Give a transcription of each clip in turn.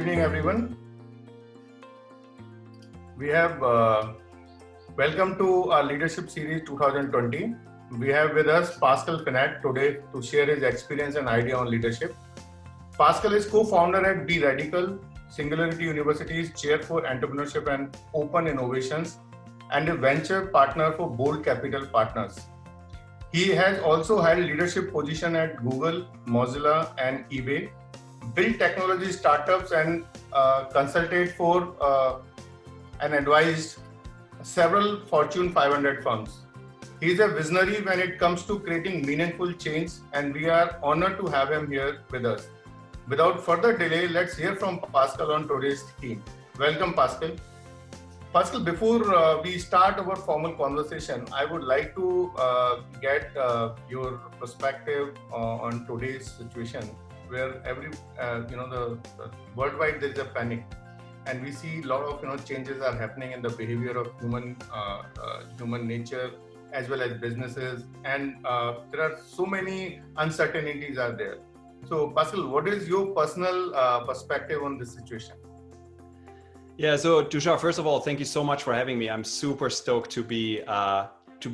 evening, everyone. We have welcome to our Leadership Series 2020. We have with us Pascal Finette today to share his experience and idea on leadership. Pascal is co-founder at Be Radical, Singularity University's Chair for Entrepreneurship and Open Innovations, and a venture partner for Bold Capital Partners. He has also held leadership position at Google, Mozilla, and eBay, built technology startups and consulted for and advised several Fortune 500 firms. He is a visionary when it comes to creating meaningful change, and we are honored to have him here with us. Without further delay, let's hear from Pascal on today's theme. Welcome, Pascal. Pascal, before we start our formal conversation, I would like to get your perspective on today's situation, where the worldwide there is a panic, and we see a lot of changes are happening in the behavior of human nature as well as businesses, and there are so many uncertainties are there. So, Pascal, what is your personal perspective on this situation? Yeah, so Tushar, first of all, thank you so much for having me. I'm super stoked to be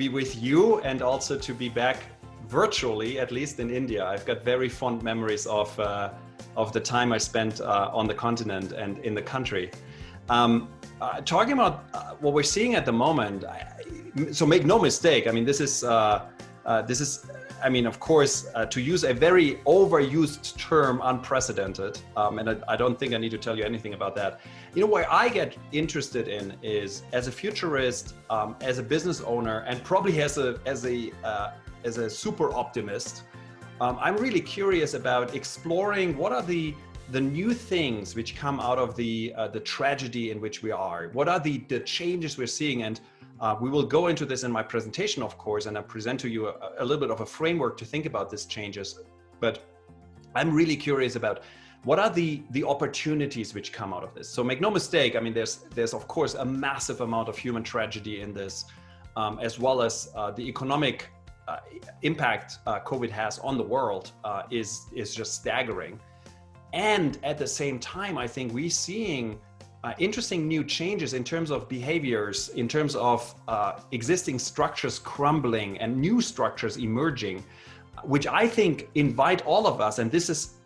with you and also to be back virtually, at least in India. I've got very fond memories of the time I spent on the continent and in the country. Talking about what we're seeing at the moment, so make no mistake. I mean, this is. I mean, of course, to use a very overused term, unprecedented, and I don't think I need to tell you anything about that. You know, where I get interested in is as a futurist, as a business owner, and probably as a super optimist. I'm really curious about exploring what are the new things which come out of the tragedy in which we are. What are the changes we're seeing? And we will go into this in my presentation, of course, and I'll present to you a little bit of a framework to think about these changes. But I'm really curious about what are the opportunities which come out of this. So make no mistake, I mean, there's of course a massive amount of human tragedy in this, as well as the economic impact COVID has on the world is just staggering. And at the same time, I think we're seeing interesting new changes in terms of behaviors, in terms of existing structures crumbling and new structures emerging, which I think invite all of us, and this is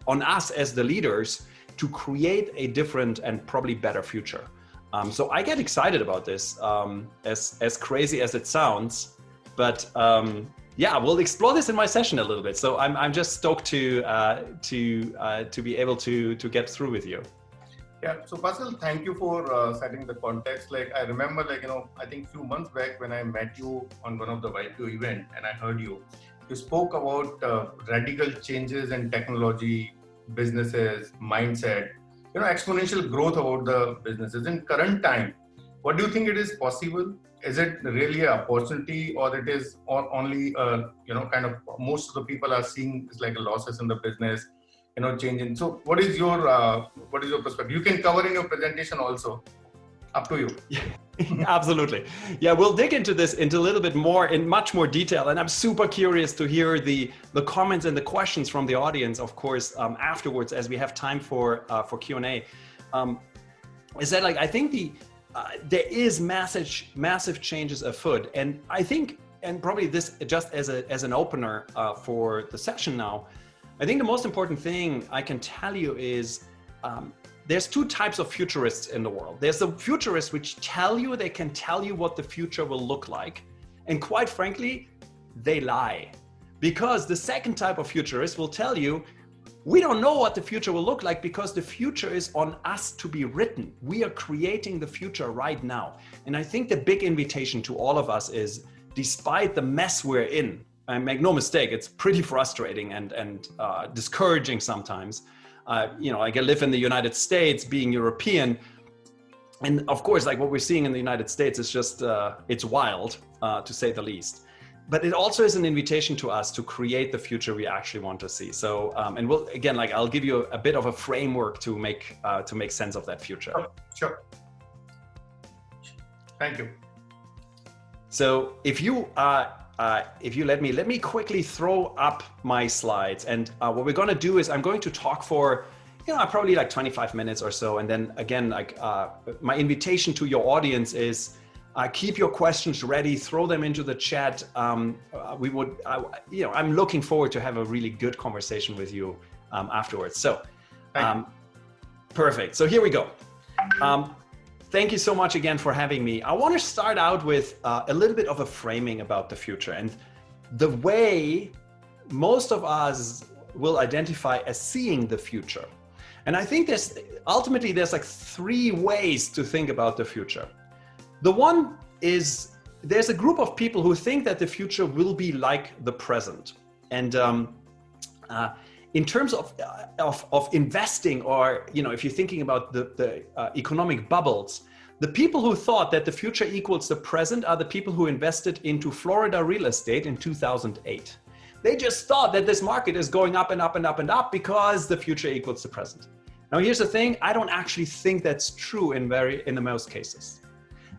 on us as the leaders, to create a different and probably better future. So I get excited about this, as crazy as it sounds, but yeah, we'll explore this in my session a little bit. So I'm just stoked to be able to get through with you. Yeah, so Pascal, thank you for setting the context. Like I remember, I think a few months back when I met you on one of the YPO event, and I heard you spoke about radical changes in technology, businesses, mindset, exponential growth about the businesses in current time. What do you think it is possible? Is it really an opportunity, or it is only kind of most of the people are seeing is like a losses in the business? Changing. So what is your perspective? You can cover in your presentation also. Up to you. Yeah, absolutely. Yeah, we'll dig into this into a little bit more in much more detail. And I'm super curious to hear the comments and the questions from the audience, of course, afterwards, as we have time for Q&A. Is that I think there is massive changes afoot. And I think, and probably this just as an opener for the session now, I think the most important thing I can tell you is there's two types of futurists in the world. There's the futurists which they can tell you what the future will look like. And quite frankly, they lie. Because the second type of futurist will tell you, we don't know what the future will look like because the future is on us to be written. We are creating the future right now. And I think the big invitation to all of us is, despite the mess we're in, and make no mistake, it's pretty frustrating and discouraging sometimes. I live in the United States, being European, and of course, what we're seeing in the United States is just, it's wild, to say the least. But it also is an invitation to us to create the future we actually want to see. So, and we'll, again, I'll give you a bit of a framework to make sense of that future. Sure. Thank you. So if you let me quickly throw up my slides. And what we're going to do is I'm going to talk for probably like 25 minutes or so. And then again, like my invitation to your audience is keep your questions ready, throw them into the chat. I'm looking forward to have a really good conversation with you afterwards. So perfect. So here we go. Thank you so much again for having me. I want to start out with a little bit of a framing about the future and the way most of us will identify as seeing the future. And I think there's like three ways to think about the future. The one is there's a group of people who think that the future will be like the present. And in terms of investing, or if you're thinking about the economic bubbles, the people who thought that the future equals the present are the people who invested into Florida real estate in 2008. They just thought that this market is going up and up and up and up because the future equals the present. Now, here's the thing. I don't actually think that's true in the most cases.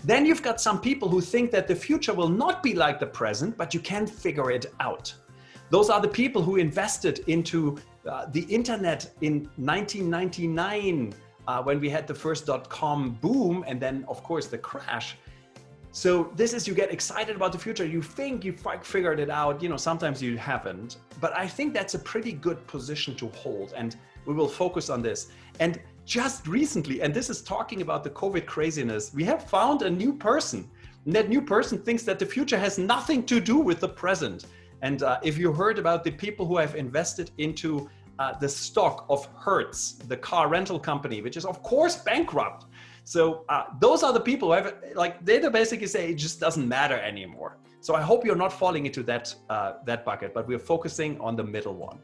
Then you've got some people who think that the future will not be like the present, but you can figure it out. Those are the people who invested into the internet in 1999 when we had the first .com boom and then, of course, the crash. So this is, you get excited about the future. You think you figured it out. Sometimes you haven't. But I think that's a pretty good position to hold. And we will focus on this. And just recently, and this is talking about the COVID craziness, we have found a new person. And that new person thinks that the future has nothing to do with the present. And if you heard about the people who have invested into the stock of Hertz, the car rental company, which is of course bankrupt. So those are the people who have, they basically say it just doesn't matter anymore. So I hope you're not falling into that bucket, but we're focusing on the middle one.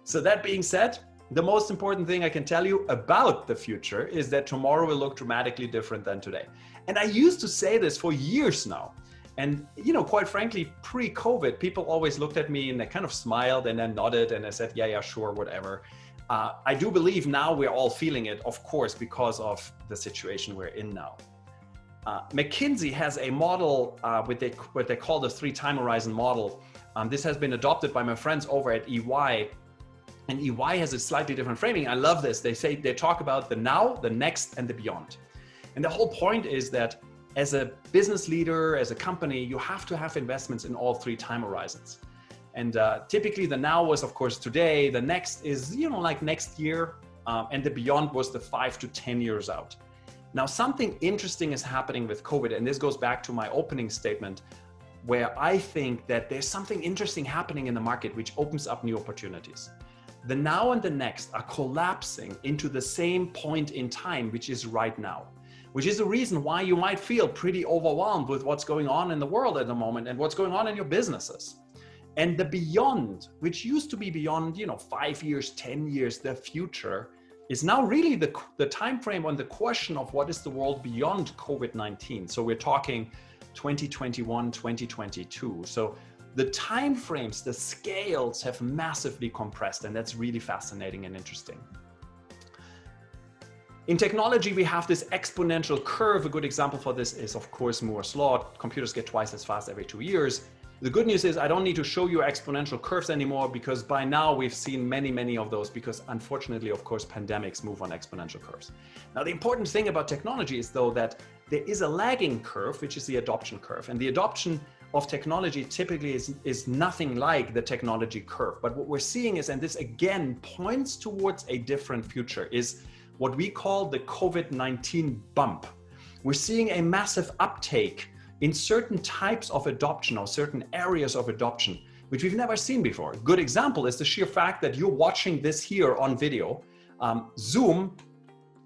So that being said, the most important thing I can tell you about the future is that tomorrow will look dramatically different than today. And I used to say this for years now. And, quite frankly, pre-COVID, people always looked at me and they kind of smiled and then nodded and I said, yeah, sure, whatever. I do believe now we're all feeling it, of course, because of the situation we're in now. McKinsey has a model, what they call the 3-time horizon model. This has been adopted by my friends over at EY. And EY has a slightly different framing. I love this. They talk about the now, the next, and the beyond. And the whole point is that as a business leader, as a company, you have to have investments in all 3 time horizons. And typically the now was, of course, today. The next is, like next year. And the beyond was the 5 to 10 years out. Now, something interesting is happening with COVID. And this goes back to my opening statement, where I think that there's something interesting happening in the market, which opens up new opportunities. The now and the next are collapsing into the same point in time, which is right now, which is the reason why you might feel pretty overwhelmed with what's going on in the world at the moment and what's going on in your businesses. And the beyond, which used to be beyond, 5 years, 10 years, the future, is now really the time frame on the question of what is the world beyond COVID-19. So we're talking 2021, 2022. So the time frames, the scales have massively compressed, and that's really fascinating and interesting. In technology, we have this exponential curve. A good example for this is, of course, Moore's Law. Computers get twice as fast every 2 years. The good news is I don't need to show you exponential curves anymore, because by now we've seen many of those, because unfortunately, of course, pandemics move on exponential curves. Now, the important thing about technology is, though, that there is a lagging curve, which is the adoption curve. And the adoption of technology typically is nothing like the technology curve. But what we're seeing is, and this again points towards a different future, is what we call the COVID-19 bump. We're seeing a massive uptake in certain types of adoption or certain areas of adoption, which we've never seen before. A good example is the sheer fact that you're watching this here on video. Zoom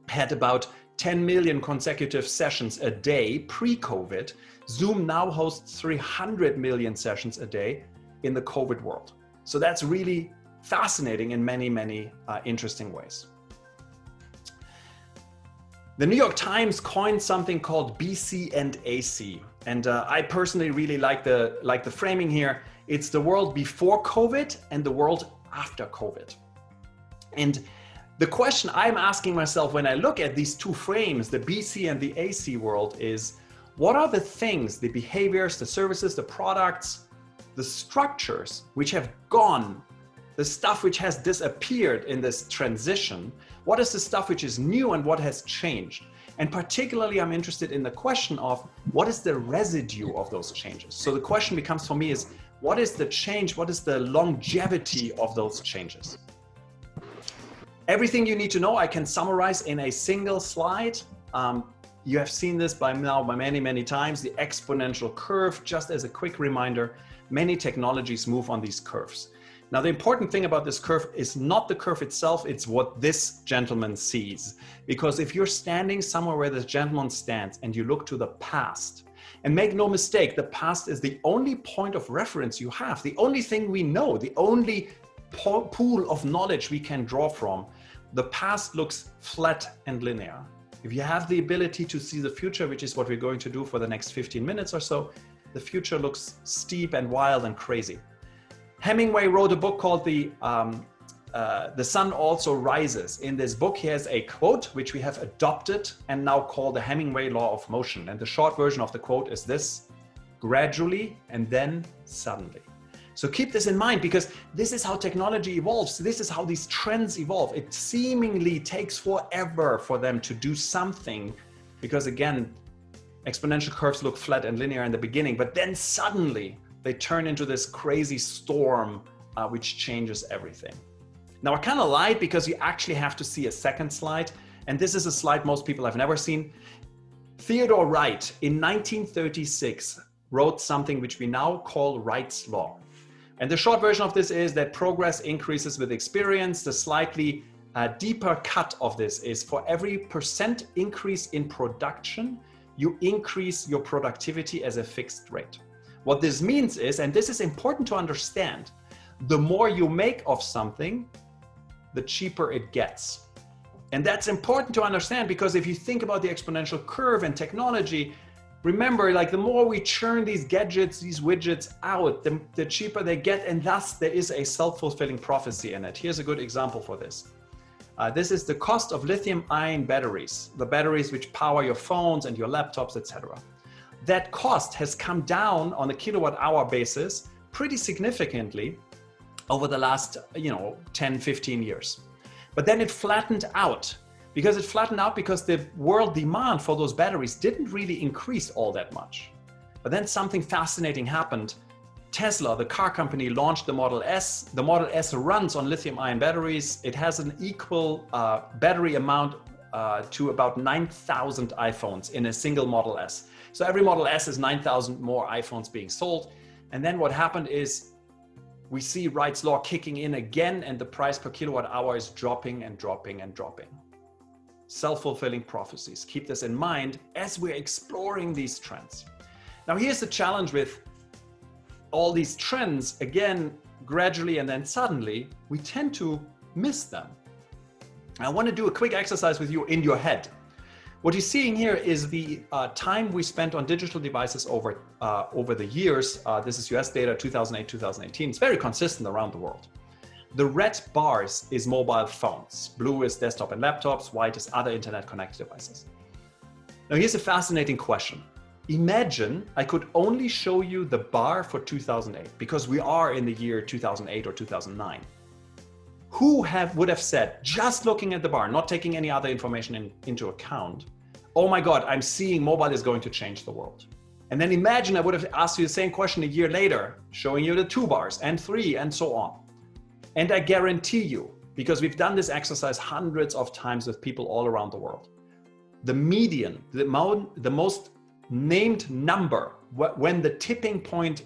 had about 10 million consecutive sessions a day pre-COVID. Zoom now hosts 300 million sessions a day in the COVID world. So that's really fascinating in many interesting ways. The New York Times coined something called BC and AC. And I personally really like the framing here. It's the world before COVID and the world after COVID. And the question I'm asking myself when I look at these two frames, the BC and the AC world, is what are the things, the behaviors, the services, the products, the structures which have gone the stuff which has disappeared in this transition? What is the stuff which is new and what has changed? And particularly, I'm interested in the question of what is the residue of those changes? So the question becomes for me is, what is the change? What is the longevity of those changes? Everything you need to know, I can summarize in a single slide. You have seen this by now by many, many times, the exponential curve. Just as a quick reminder, many technologies move on these curves. Now, the important thing about this curve is not the curve itself, it's what this gentleman sees. Because if you're standing somewhere where this gentleman stands and you look to the past, and make no mistake, the past is the only point of reference you have, the only thing we know, the only pool of knowledge we can draw from. The past looks flat and linear. If you have the ability to see the future, which is what we're going to do for the next 15 minutes or so, the future looks steep and wild and crazy. Hemingway wrote a book called The Sun Also Rises. In this book, he has a quote which we have adopted and now call the Hemingway law of motion. And the short version of the quote is this: gradually and then suddenly. So keep this in mind, because this is how technology evolves. This is how these trends evolve. It seemingly takes forever for them to do something because, again, exponential curves look flat and linear in the beginning, but then suddenly they turn into this crazy storm which changes everything. Now, I kind of lied because you actually have to see a second slide. And this is a slide most people have never seen. Theodore Wright in 1936 wrote something which we now call Wright's law. And the short version of this is that progress increases with experience. The slightly deeper cut of this is for every % increase in production, you increase your productivity as a fixed rate. What this means is, and this is important to understand, the more you make of something, the cheaper it gets. And that's important to understand because if you think about the exponential curve and technology, remember, like the more we churn these gadgets, these widgets out, the cheaper they get, and thus there is a self-fulfilling prophecy in it. Here's a good example for this. This is the cost of lithium-ion batteries, the batteries which power your phones and your laptops, etc. That cost has come down on a kilowatt-hour basis pretty significantly over the last 10, 15 years. But then it flattened out. Because it flattened out because the world demand for those batteries didn't really increase all that much. But then something fascinating happened. Tesla, the car company, launched the Model S. The Model S runs on lithium-ion batteries. It has an equal battery amount to about 9,000 iPhones in a single Model S. So every Model S is 9,000 more iPhones being sold. And then what happened is we see Wright's law kicking in again, and the price per kilowatt hour is dropping and dropping and dropping. Self-fulfilling prophecies. Keep this in mind as we're exploring these trends. Now, here's the challenge with all these trends. Again, gradually and then suddenly, we tend to miss them. I want to do a quick exercise with you in your head. What you're seeing here is the time we spent on digital devices over the years. This is US data, 2008, 2018. It's very consistent around the world. The red bars is mobile phones. Blue is desktop and laptops. White is other internet connected devices. Now, here's a fascinating question. Imagine I could only show you the bar for 2008 because we are in the year 2008 or 2009. Who would have said, just looking at the bar, not taking any other information into account, oh my God, I'm seeing mobile is going to change the world. And then imagine I would have asked you the same question a year later, showing you the 2 bars and 3 and so on. And I guarantee you, because we've done this exercise hundreds of times with people all around the world, the median, the most named number when the tipping point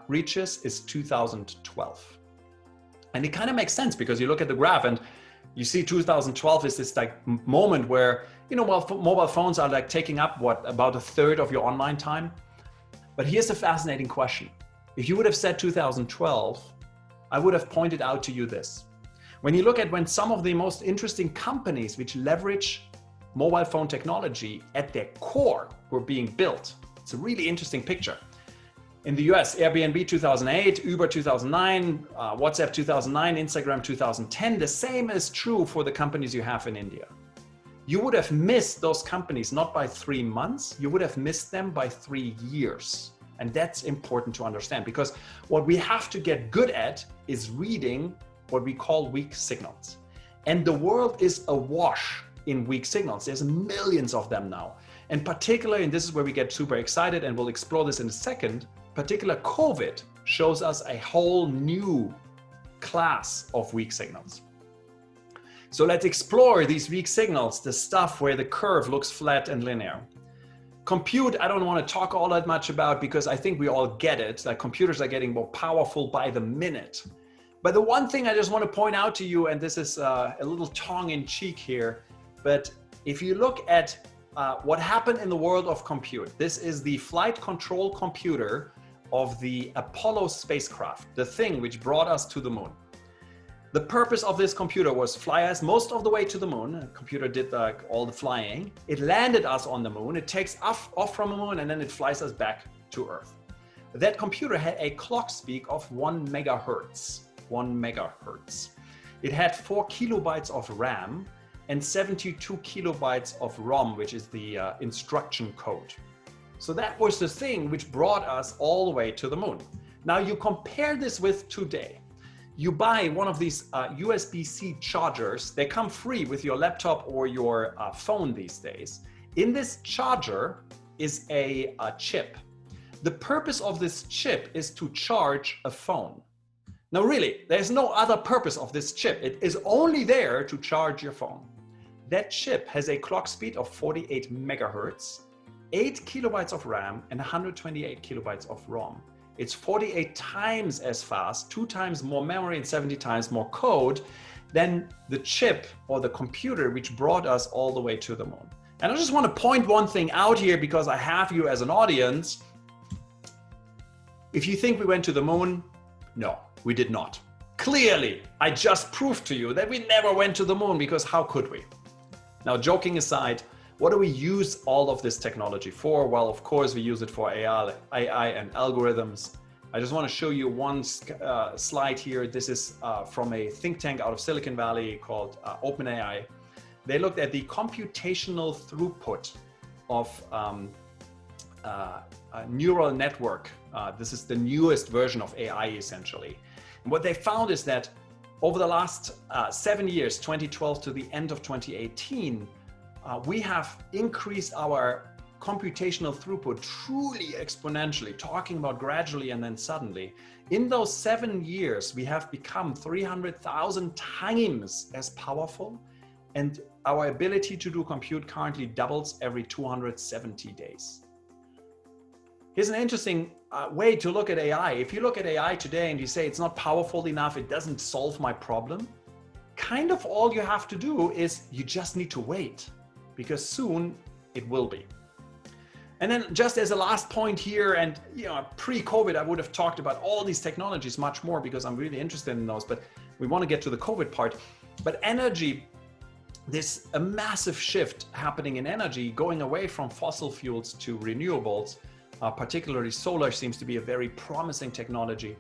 reaches is 2012. And it kind of makes sense because you look at the graph and you see 2012 is this like moment where, mobile phones are like taking up about 1/3 of your online time. But here's the fascinating question. If you would have said 2012, I would have pointed out to you this. When you look at when some of the most interesting companies which leverage mobile phone technology at their core were being built, it's a really interesting picture. In the US, Airbnb 2008, Uber 2009, WhatsApp 2009, Instagram 2010. The same is true for the companies you have in India. You would have missed those companies not by 3 months, you would have missed them by 3 years. And that's important to understand, because what we have to get good at is reading what we call weak signals. And the world is awash in weak signals. There's millions of them now. And particularly, and this is where we get super excited, and we'll explore this in a second, particular COVID shows us a whole new class of weak signals. So let's explore these weak signals, the stuff where the curve looks flat and linear. Compute, I don't want to talk all that much about, because I think we all get it, that computers are getting more powerful by the minute. But the one thing I just want to point out to you, and this is a little tongue in cheek here, but if you look at what happened in the world of compute, this is the flight control computer of the Apollo spacecraft, the thing which brought us to the moon. The purpose of this computer was fly us most of the way to the moon. The computer did all the flying. It landed us on the moon. It takes off from the moon, and then it flies us back to Earth. That computer had a clock speed of 1 megahertz. 1 megahertz. It had 4 kilobytes of RAM and 72 kilobytes of ROM, which is the instruction code. So that was the thing which brought us all the way to the moon. Now you compare this with today. You buy one of these USB-C chargers. They come free with your laptop or your phone these days. In this charger is a chip. The purpose of this chip is to charge a phone. Now really, there's no other purpose of this chip. It is only there to charge your phone. That chip has a clock speed of 48 megahertz, 8 kilobytes of RAM, and 128 kilobytes of ROM. It's 48 times as fast, 2 times more memory, and 70 times more code than the chip or the computer which brought us all the way to the moon. And I just want to point one thing out here, because I have you as an audience. If you think we went to the moon, no, we did not. Clearly, I just proved to you that we never went to the moon, because how could we? Now, joking aside, what do we use all of this technology for? Well, of course, we use it for AI and algorithms. I just want to show you one slide here. This is from a think tank out of Silicon Valley called OpenAI. They looked at the computational throughput of a neural network. This is the newest version of AI, essentially. And what they found is that over the last 7 years, 2012 to the end of 2018, we have increased our computational throughput truly exponentially, talking about gradually and then suddenly. In those 7 years, we have become 300,000 times as powerful, and our ability to do compute currently doubles every 270 days. Here's an interesting way to look at AI. If you look at AI today and you say it's not powerful enough, it doesn't solve my problem, kind of all you have to do is you just need to wait, because soon it will be. And then just as a last point here, and pre-COVID, I would have talked about all these technologies much more, because I'm really interested in those, but we want to get to the COVID part. But energy, there's a massive shift happening in energy, going away from fossil fuels to renewables. Particularly solar seems to be a very promising technology.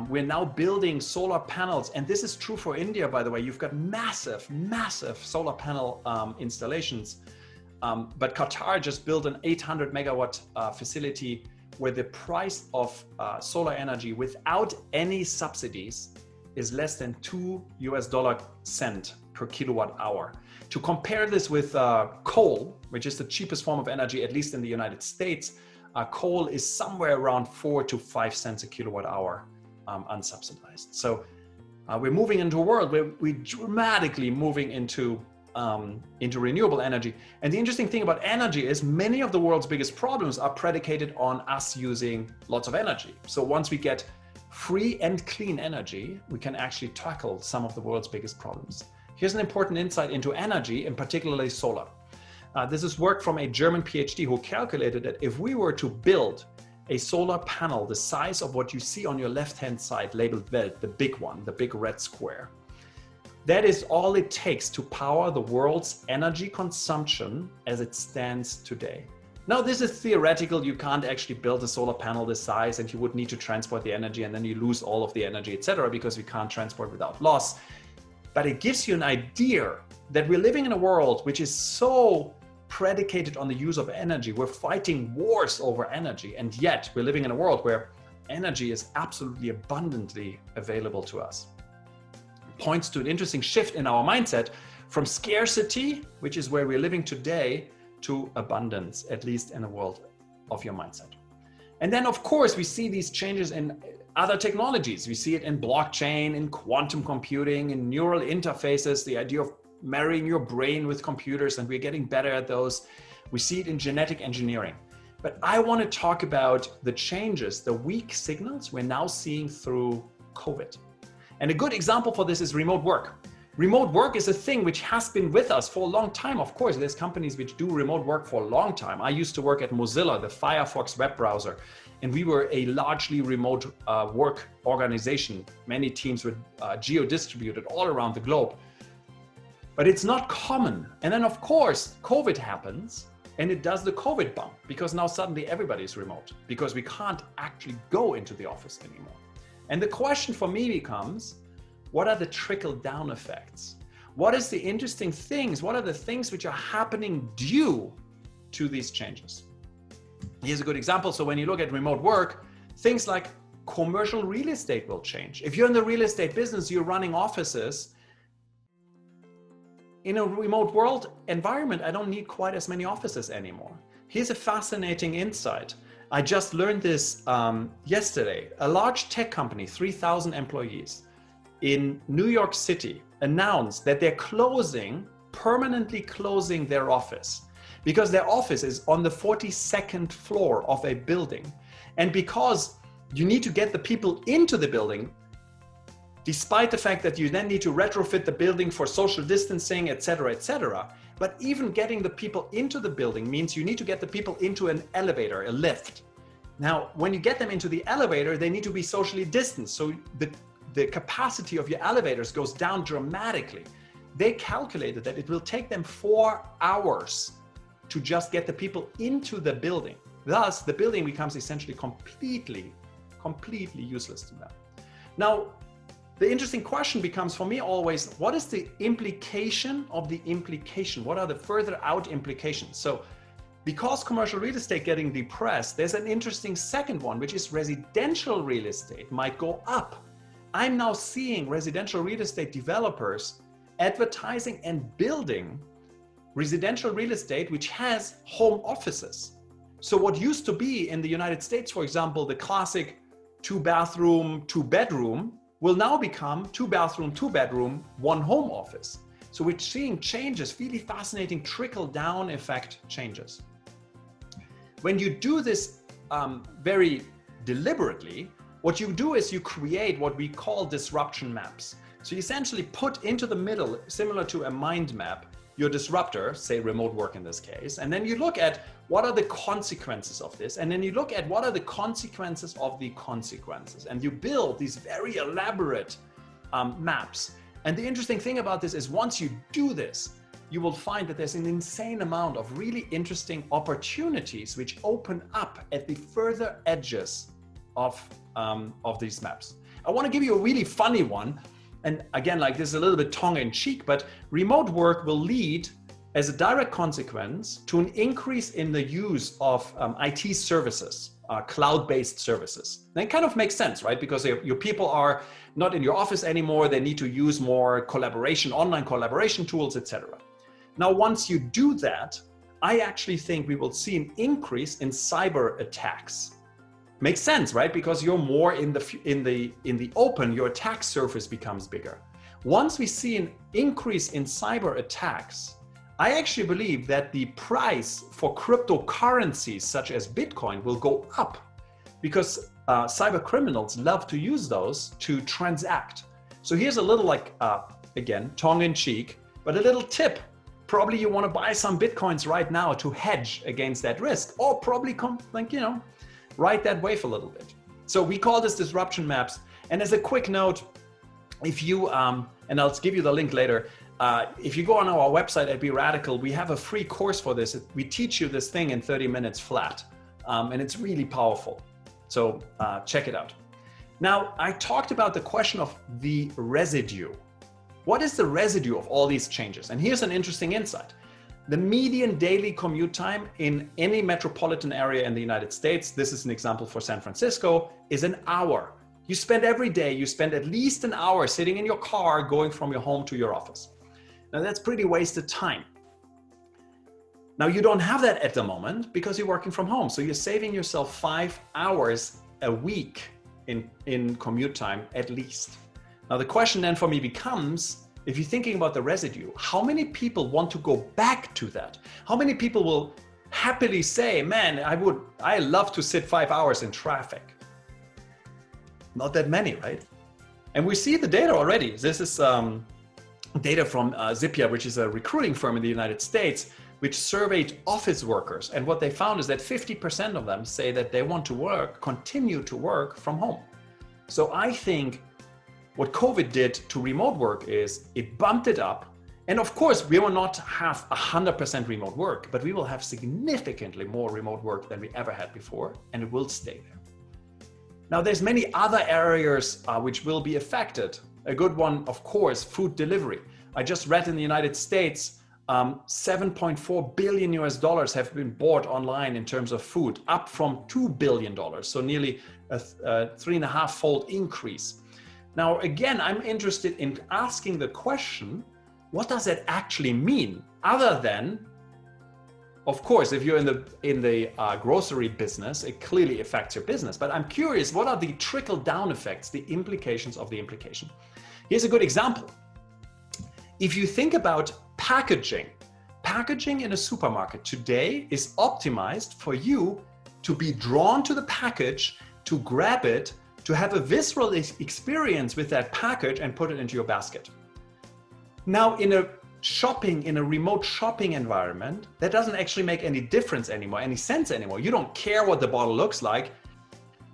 We're now building solar panels, and this is true for India, by the way. You've got massive solar panel installations. But Qatar just built an 800 megawatt facility where the price of solar energy without any subsidies is less than $2 per kilowatt hour. To compare this with coal, which is the cheapest form of energy, at least in the United States, coal is somewhere around 4 to 5 cents a kilowatt hour, unsubsidized. So we're moving into a world where we're dramatically moving into renewable energy. And the interesting thing about energy is many of the world's biggest problems are predicated on us using lots of energy. So once we get free and clean energy, we can actually tackle some of the world's biggest problems. Here's an important insight into energy, and particularly solar. This is work from a German PhD who calculated that if we were to build a solar panel the size of what you see on your left-hand side labeled Welt, the big one, the big red square, that is all it takes to power the world's energy consumption as it stands today. Now, this is theoretical. You can't actually build a solar panel this size, and you would need to transport the energy, and then you lose all of the energy, etc., because we can't transport without loss. But it gives you an idea that we're living in a world which is so predicated on the use of energy. We're fighting wars over energy, and yet we're living in a world where energy is absolutely abundantly available to us. It points to an interesting shift in our mindset from scarcity, which is where we're living today, to abundance, at least in the world of your mindset. And then, of course, we see these changes in other technologies. We see it in blockchain, in quantum computing, in neural interfaces, the idea of marrying your brain with computers, and we're getting better at those. We see it in genetic engineering. But I want to talk about the changes, the weak signals we're now seeing through COVID. And a good example for this is remote work. Remote work is a thing which has been with us for a long time. Of course, there's companies which do remote work for a long time. I used to work at Mozilla, the Firefox web browser, and we were a largely remote work organization. Many teams were geo-distributed all around the globe. But it's not common. And then, of course, COVID happens, and it does the COVID bump, because now suddenly everybody's remote, because we can't actually go into the office anymore. And the question for me becomes, what are the trickle-down effects? What is the interesting things? What are the things which are happening due to these changes? Here's a good example. So when you look at remote work, things like commercial real estate will change. If you're in the real estate business, you're running offices. In a remote world environment, I don't need quite as many offices anymore. Here's a fascinating insight. I just learned this yesterday. A large tech company, 3,000 employees, in New York City announced that they're permanently closing their office, because their office is on the 42nd floor of a building. And because you need to get the people into the building, despite the fact that you then need to retrofit the building for social distancing, et cetera, but even getting the people into the building means you need to get the people into an elevator, a lift. Now, when you get them into the elevator, they need to be socially distanced. So the capacity of your elevators goes down dramatically. They calculated that it will take them 4 hours to just get the people into the building. Thus, the building becomes essentially completely useless to them. Now, the interesting question becomes for me always, what is the implication of the implication? What are the further out implications? So because commercial real estate getting depressed, there's an interesting second one, which is residential real estate might go up. I'm now seeing residential real estate developers advertising and building residential real estate which has home offices. So what used to be in the United States, for example, the classic 2-bathroom, 2-bedroom, will now become 2-bathroom, 2-bedroom, 1 home office. So we're seeing changes, really fascinating trickle-down effect changes. When you do this very deliberately, what you do is you create what we call disruption maps. So you essentially put into the middle, similar to a mind map, your disruptor, say remote work in this case, and then you look at what are the consequences of this, and then you look at what are the consequences of the consequences, and you build these very elaborate maps. And the interesting thing about this is once you do this, you will find that there's an insane amount of really interesting opportunities which open up at the further edges of these maps. I want to give you a really funny one. And again, like this is a little bit tongue-in-cheek, but remote work will lead as a direct consequence to an increase in the use of IT services, cloud-based services. And it kind of makes sense, right? Because your people are not in your office anymore. They need to use more collaboration, online collaboration tools, etc. Now, once you do that, I actually think we will see an increase in cyber attacks. Makes sense, right? Because you're more in the open, your attack surface becomes bigger. Once we see an increase in cyber attacks, I actually believe that the price for cryptocurrencies such as Bitcoin will go up, because cyber criminals love to use those to transact. So here's a little again, tongue in cheek, but a little tip. Probably you want to buy some Bitcoins right now to hedge against that risk, or probably ride that wave a little bit. So we call this disruption maps. And as a quick note, if you, and I'll give you the link later, if you go on our website at Be Radical, we have a free course for this. We teach you this thing in 30 minutes flat, and it's really powerful. So check it out. Now, I talked about the question of the residue. What is the residue of all these changes? And here's an interesting insight. The median daily commute time in any metropolitan area in the United States, this is an example for San Francisco, is an hour. You spend every day, you spend at least an hour sitting in your car going from your home to your office. Now that's pretty wasted time. Now you don't have that at the moment because you're working from home. So you're saving yourself 5 hours a week in commute time at least. Now the question then for me becomes, if you're thinking about the residue, how many people want to go back to that? How many people will happily say, man, I love to sit 5 hours in traffic? Not that many, right? And we see the data already. This is data from Zippia, which is a recruiting firm in the United States, which surveyed office workers. And what they found is that 50% of them say that they want to continue to work from home. So I think what COVID did to remote work is it bumped it up. And of course, we will not have 100% remote work, but we will have significantly more remote work than we ever had before, and it will stay there. Now, there's many other areas which will be affected. A good one, of course, food delivery. I just read in the United States, $7.4 billion have been bought online in terms of food, up from $2 billion. So nearly a 3.5-fold increase. Now, again, I'm interested in asking the question, what does that actually mean? Other than, of course, if you're in the grocery business, it clearly affects your business. But I'm curious, what are the trickle-down effects, the implications of the implication? Here's a good example. If you think about packaging in a supermarket today is optimized for you to be drawn to the package, to grab it, to have a visceral experience with that package and put it into your basket. Now, in a remote shopping environment, that doesn't actually make any difference anymore, any sense anymore. You don't care what the bottle looks like.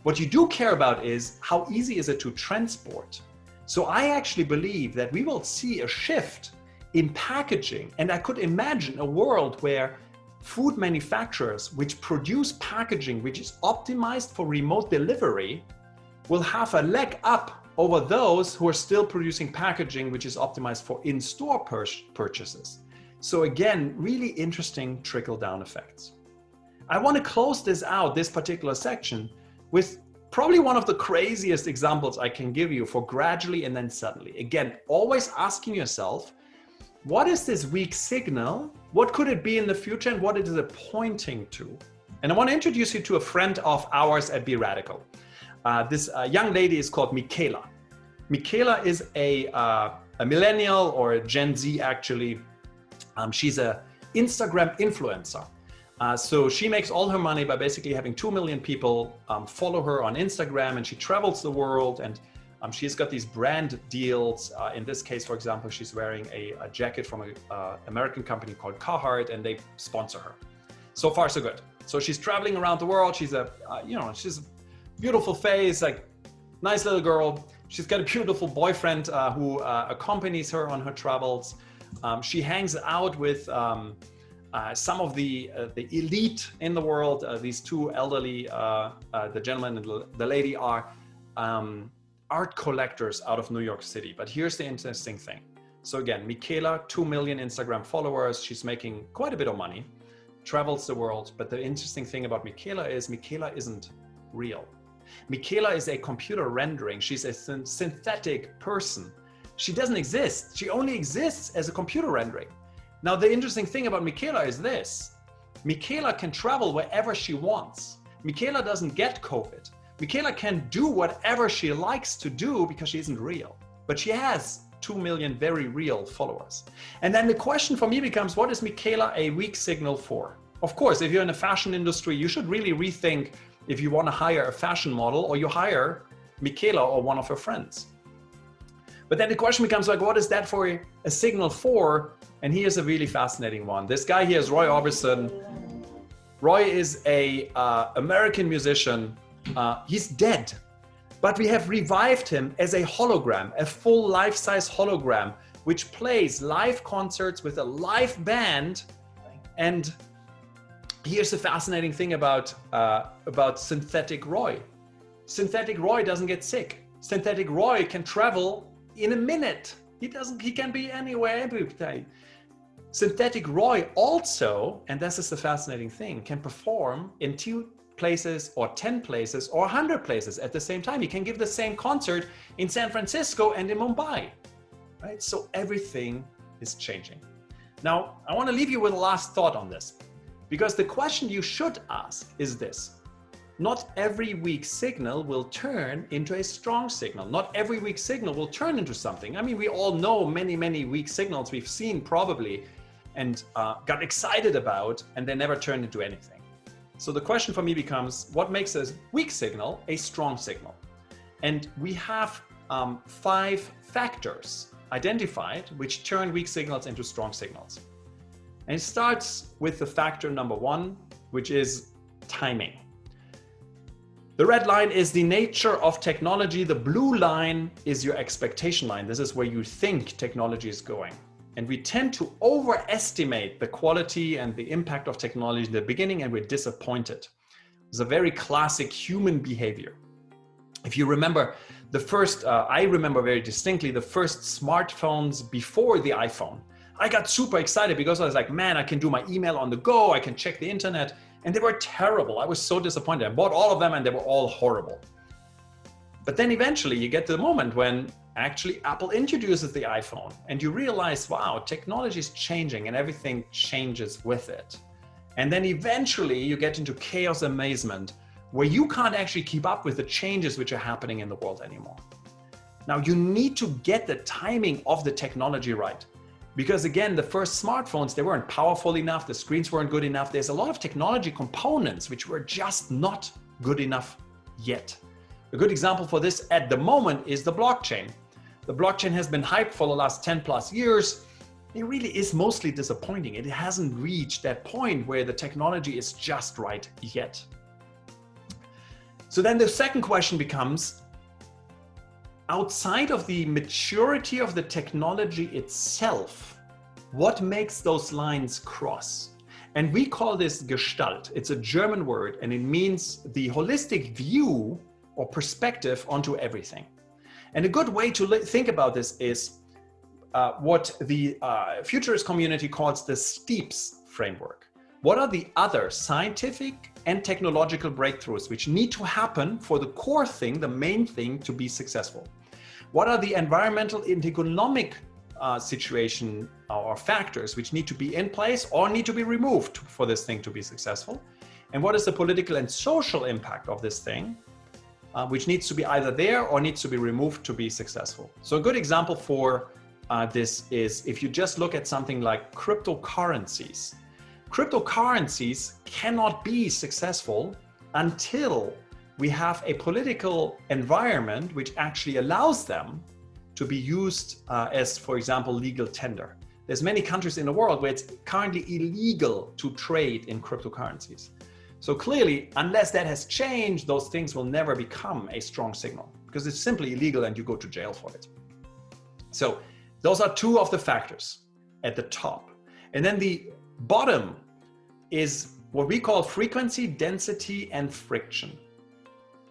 What you do care about is how easy is it to transport. So I actually believe that we will see a shift in packaging, and I could imagine a world where food manufacturers which produce packaging which is optimized for remote delivery will have a leg up over those who are still producing packaging which is optimized for in-store purchases. So again, really interesting trickle-down effects. I want to close this particular section, with probably one of the craziest examples I can give you for gradually and then suddenly. Again, always asking yourself, what is this weak signal? What could it be in the future, and what is it pointing to? And I want to introduce you to a friend of ours at Be Radical. This young lady is called Michaela. Michaela is a millennial, or a Gen Z actually. She's an Instagram influencer. So she makes all her money by basically having 2 million people follow her on Instagram, and she travels the world, and she's got these brand deals. In this case, for example, she's wearing a jacket from an American company called Carhartt, and they sponsor her. So far, so good. So she's traveling around the world. She's she's a beautiful face, like nice little girl. She's got a beautiful boyfriend who accompanies her on her travels. She hangs out with some of the elite in the world. These two elderly, the gentleman and the lady, are art collectors out of New York City. But here's the interesting thing. So again, Michaela, 2 million Instagram followers. She's making quite a bit of money, travels the world. But the interesting thing about Michaela is Michaela isn't real. Michaela is a computer rendering. She's a synthetic person. She doesn't exist. She only exists as a computer rendering. Now, the interesting thing about Michaela is this. Michaela can travel wherever she wants. Michaela doesn't get COVID. Michaela can do whatever she likes to do because she isn't real. But she has 2 million very real followers. And then the question for me becomes, what is Michaela a weak signal for? Of course, if you're in the fashion industry, you should really rethink if you want to hire a fashion model, or you hire Michaela or one of her friends. But then the question becomes, like, what is that for a signal for? And here's a really fascinating one. This guy here is Roy Orbison. Roy is a American musician. He's dead, but we have revived him as a hologram, a full life-size hologram, which plays live concerts with a live band. And here's the fascinating thing about Synthetic Roy. Synthetic Roy doesn't get sick. Synthetic Roy can travel in a minute. He can be anywhere every day. Synthetic Roy also, and this is the fascinating thing, can perform in 2 places or 10 places or 100 places at the same time. He can give the same concert in San Francisco and in Mumbai, right? So everything is changing. Now, I want to leave you with a last thought on this, because the question you should ask is this. Not every weak signal will turn into a strong signal. Not every weak signal will turn into something. I mean, we all know many weak signals we've seen probably and got excited about, and they never turned into anything. So the question for me becomes, what makes a weak signal a strong signal? And we have 5 factors identified which turn weak signals into strong signals. And it starts with the factor number 1, which is timing. The red line is the nature of technology. The blue line is your expectation line. This is where you think technology is going. And we tend to overestimate the quality and the impact of technology in the beginning, and we're disappointed. It's a very classic human behavior. If you remember the first, I remember very distinctly the first smartphones before the iPhone. I got super excited because I was like, man, I can do my email on the go. I can check the internet. And they were terrible. I was so disappointed. I bought all of them and they were all horrible. But then eventually you get to the moment when actually Apple introduces the iPhone and you realize, wow, technology is changing and everything changes with it. And then eventually you get into chaos amazement where you can't actually keep up with the changes which are happening in the world anymore. Now you need to get the timing of the technology right. Because again, the first smartphones, they weren't powerful enough, the screens weren't good enough. There's a lot of technology components which were just not good enough yet. A good example for this at the moment is the blockchain. The blockchain has been hyped for the last 10 plus years. It really is mostly disappointing. It hasn't reached that point where the technology is just right yet. So then the second question becomes, outside of the maturity of the technology itself, what makes those lines cross? And we call this Gestalt. It's a German word, and it means the holistic view or perspective onto everything. And a good way to think about this is what the futurist community calls the STEEPS framework. What are the other scientific and technological breakthroughs which need to happen for the core thing, the main thing, to be successful? What are the environmental and economic situation or factors which need to be in place or need to be removed for this thing to be successful? And what is the political and social impact of this thing, which needs to be either there or needs to be removed to be successful? So a good example for this is if you just look at something like cryptocurrencies. Cryptocurrencies cannot be successful until we have a political environment which actually allows them to be used as, for example, legal tender. There's many countries in the world where it's currently illegal to trade in cryptocurrencies. So clearly, unless that has changed, those things will never become a strong signal because it's simply illegal and you go to jail for it. So those are 2 of the factors at the top. And then the bottom is what we call frequency, density, and friction.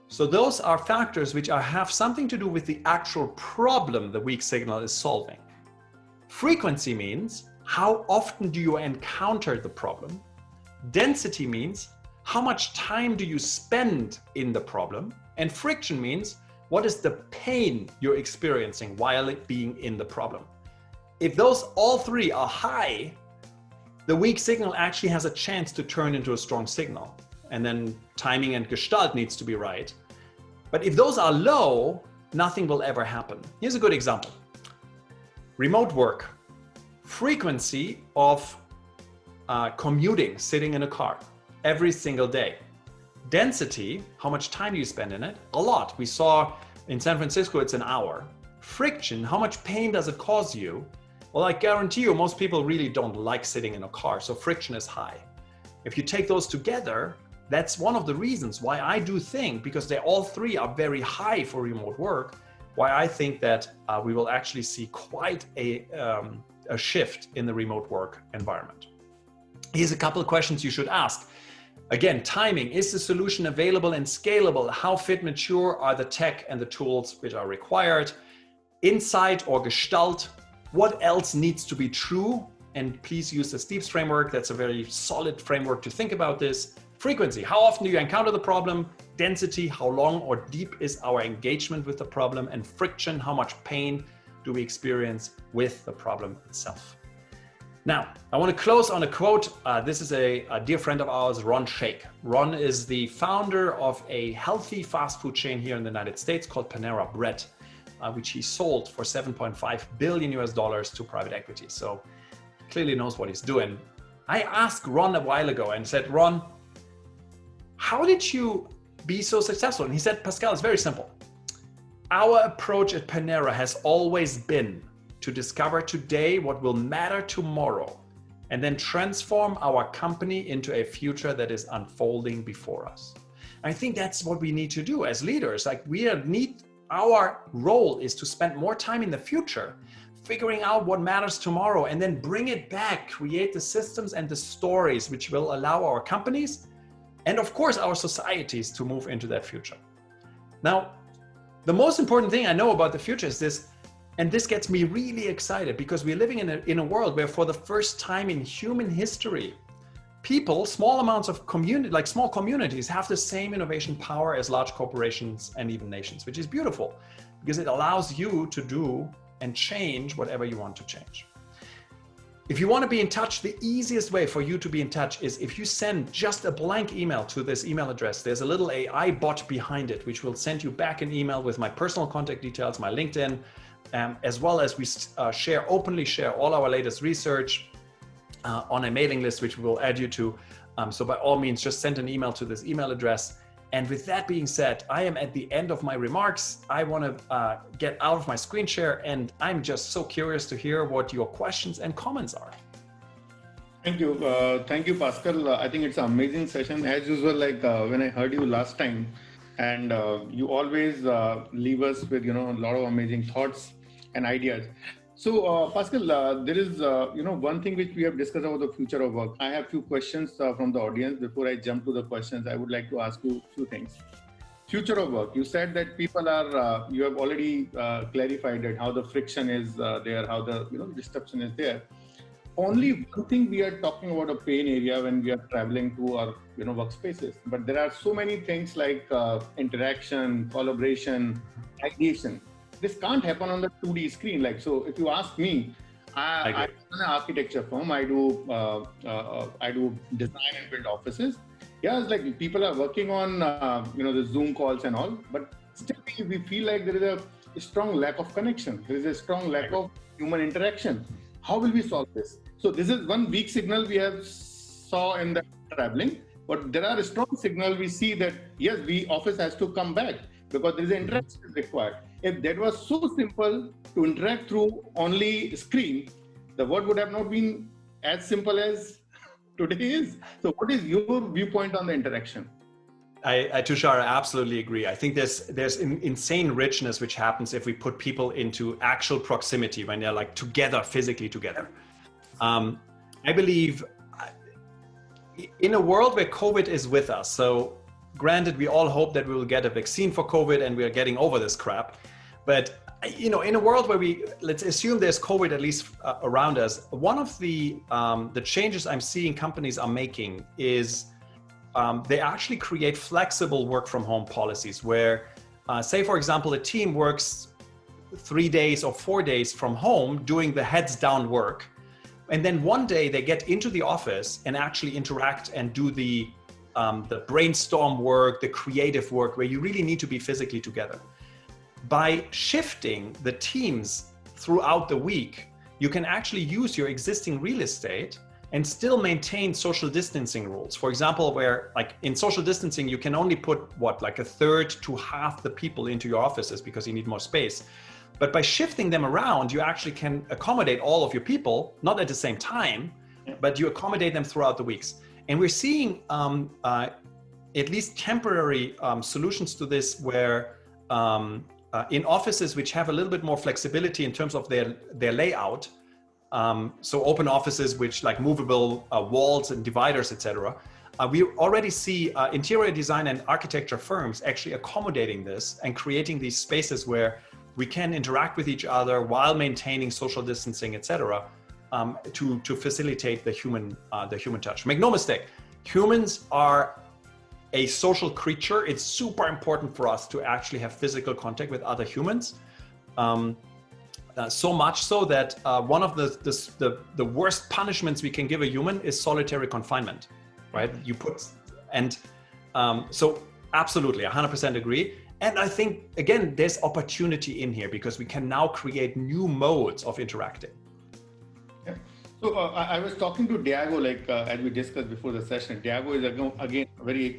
So those are factors which have something to do with the actual problem the weak signal is solving. Frequency means how often do you encounter the problem? Density means how much time do you spend in the problem? And friction means what is the pain you're experiencing while being in the problem? If those all 3 are high, the weak signal actually has a chance to turn into a strong signal. And then timing and gestalt needs to be right. But if those are low, nothing will ever happen. Here's a good example. Remote work. Frequency of commuting, sitting in a car every single day. Density, how much time do you spend in it? A lot. We saw in San Francisco, it's an hour. Friction, how much pain does it cause you? Well, I guarantee you, most people really don't like sitting in a car, so friction is high. If you take those together, that's one of the reasons why I do think, because they all 3 are very high for remote work, why I think that we will actually see quite a shift in the remote work environment. Here's a couple of questions you should ask. Again, timing. Is the solution available and scalable? How fit mature are the tech and the tools which are required? Insight or gestalt. What else needs to be true and please use the STEEPS framework. That's a very solid framework to think about this. Frequency, how often do you encounter the problem? Density, how long or deep is our engagement with the problem? And friction, how much pain do we experience with the problem itself? Now, I want to close on a quote. This is a dear friend of ours, Ron Shaich. Ron is the founder of a healthy fast food chain here in the United States called Panera Bread, which he sold for $7.5 billion to private equity. So clearly knows what he's doing. I asked Ron a while ago and said, Ron, how did you be so successful? And he said, Pascal, it's very simple. Our approach at Panera has always been to discover today what will matter tomorrow, and then transform our company into a future that is unfolding before us. I think that's what we need to do as leaders. Like our role is to spend more time in the future, figuring out what matters tomorrow, and then bring it back, create the systems and the stories which will allow our companies and of course our societies to move into that future. Now, the most important thing I know about the future is this, and this gets me really excited because we're living in a world where for the first time in human history, people, small amounts of community, like small communities, have the same innovation power as large corporations and even nations, which is beautiful because it allows you to do and change whatever you want to change. If you want to be in touch, the easiest way for you to be in touch is if you send just a blank email to this email address. There's a little AI bot behind it, which will send you back an email with my personal contact details, my LinkedIn, as well as we openly share all our latest research on a mailing list, which we will add you to. So by all means, just send an email to this email address. And with that being said, I am at the end of my remarks. I want to get out of my screen share, and I'm just so curious to hear what your questions and comments are. Thank you, Pascal. I think it's an amazing session as usual. Like when I heard you last time, and you always leave us with a lot of amazing thoughts and ideas. So Pascal, there is one thing which we have discussed about the future of work. I have few questions from the audience. Before I jump to the questions, I would like to ask you a few things. Future of work. You said that people are. You have already clarified that how the friction is there, how the disruption is there. Only one thing we are talking about a pain area when we are traveling to our workspaces, but there are so many things like interaction, collaboration, ideation. This can't happen on the 2D screen. Like, so if you ask me, I run an architecture firm. I do design and build offices. Yeah, it's like people are working on the Zoom calls and all, but still we feel like there is a strong lack of connection. There is a strong lack of human interaction. How will we solve this? So this is one weak signal we have saw in the traveling, but there are a strong signal we see that yes, the office has to come back because there is interaction required. If that was so simple to interact through only screen, the world would have not been as simple as today is. So what is your viewpoint on the interaction? I Tushar, I absolutely agree. I think there's insane richness which happens if we put people into actual proximity when they're like together, physically together. I believe in a world where COVID is with us, so granted, we all hope that we will get a vaccine for COVID and we are getting over this crap. But in a world where let's assume there's COVID at least around us, one of the changes I'm seeing companies are making is they actually create flexible work from home policies where, say, for example, a team works 3 days or 4 days from home doing the heads down work. And then one day they get into the office and actually interact and do the brainstorm work, the creative work where you really need to be physically together. By shifting the teams throughout the week, you can actually use your existing real estate and still maintain social distancing rules. For example, where like in social distancing, you can only put like a third to half the people into your offices because you need more space. But by shifting them around, you actually can accommodate all of your people, not at the same time, but you accommodate them throughout the weeks. And we're seeing at least temporary solutions to this where in offices which have a little bit more flexibility in terms of their layout, so open offices which like movable walls and dividers, etc. We already see interior design and architecture firms actually accommodating this and creating these spaces where we can interact with each other while maintaining social distancing, etc. to facilitate the human touch. Make no mistake, humans are a social creature. It's super important for us to actually have physical contact with other humans. So much so that one of the worst punishments we can give a human is solitary confinement, right? So absolutely, 100% agree. And I think, again, there's opportunity in here because we can now create new modes of interacting. Yeah. So I was talking to Diego, as we discussed before the session. Diego is again a very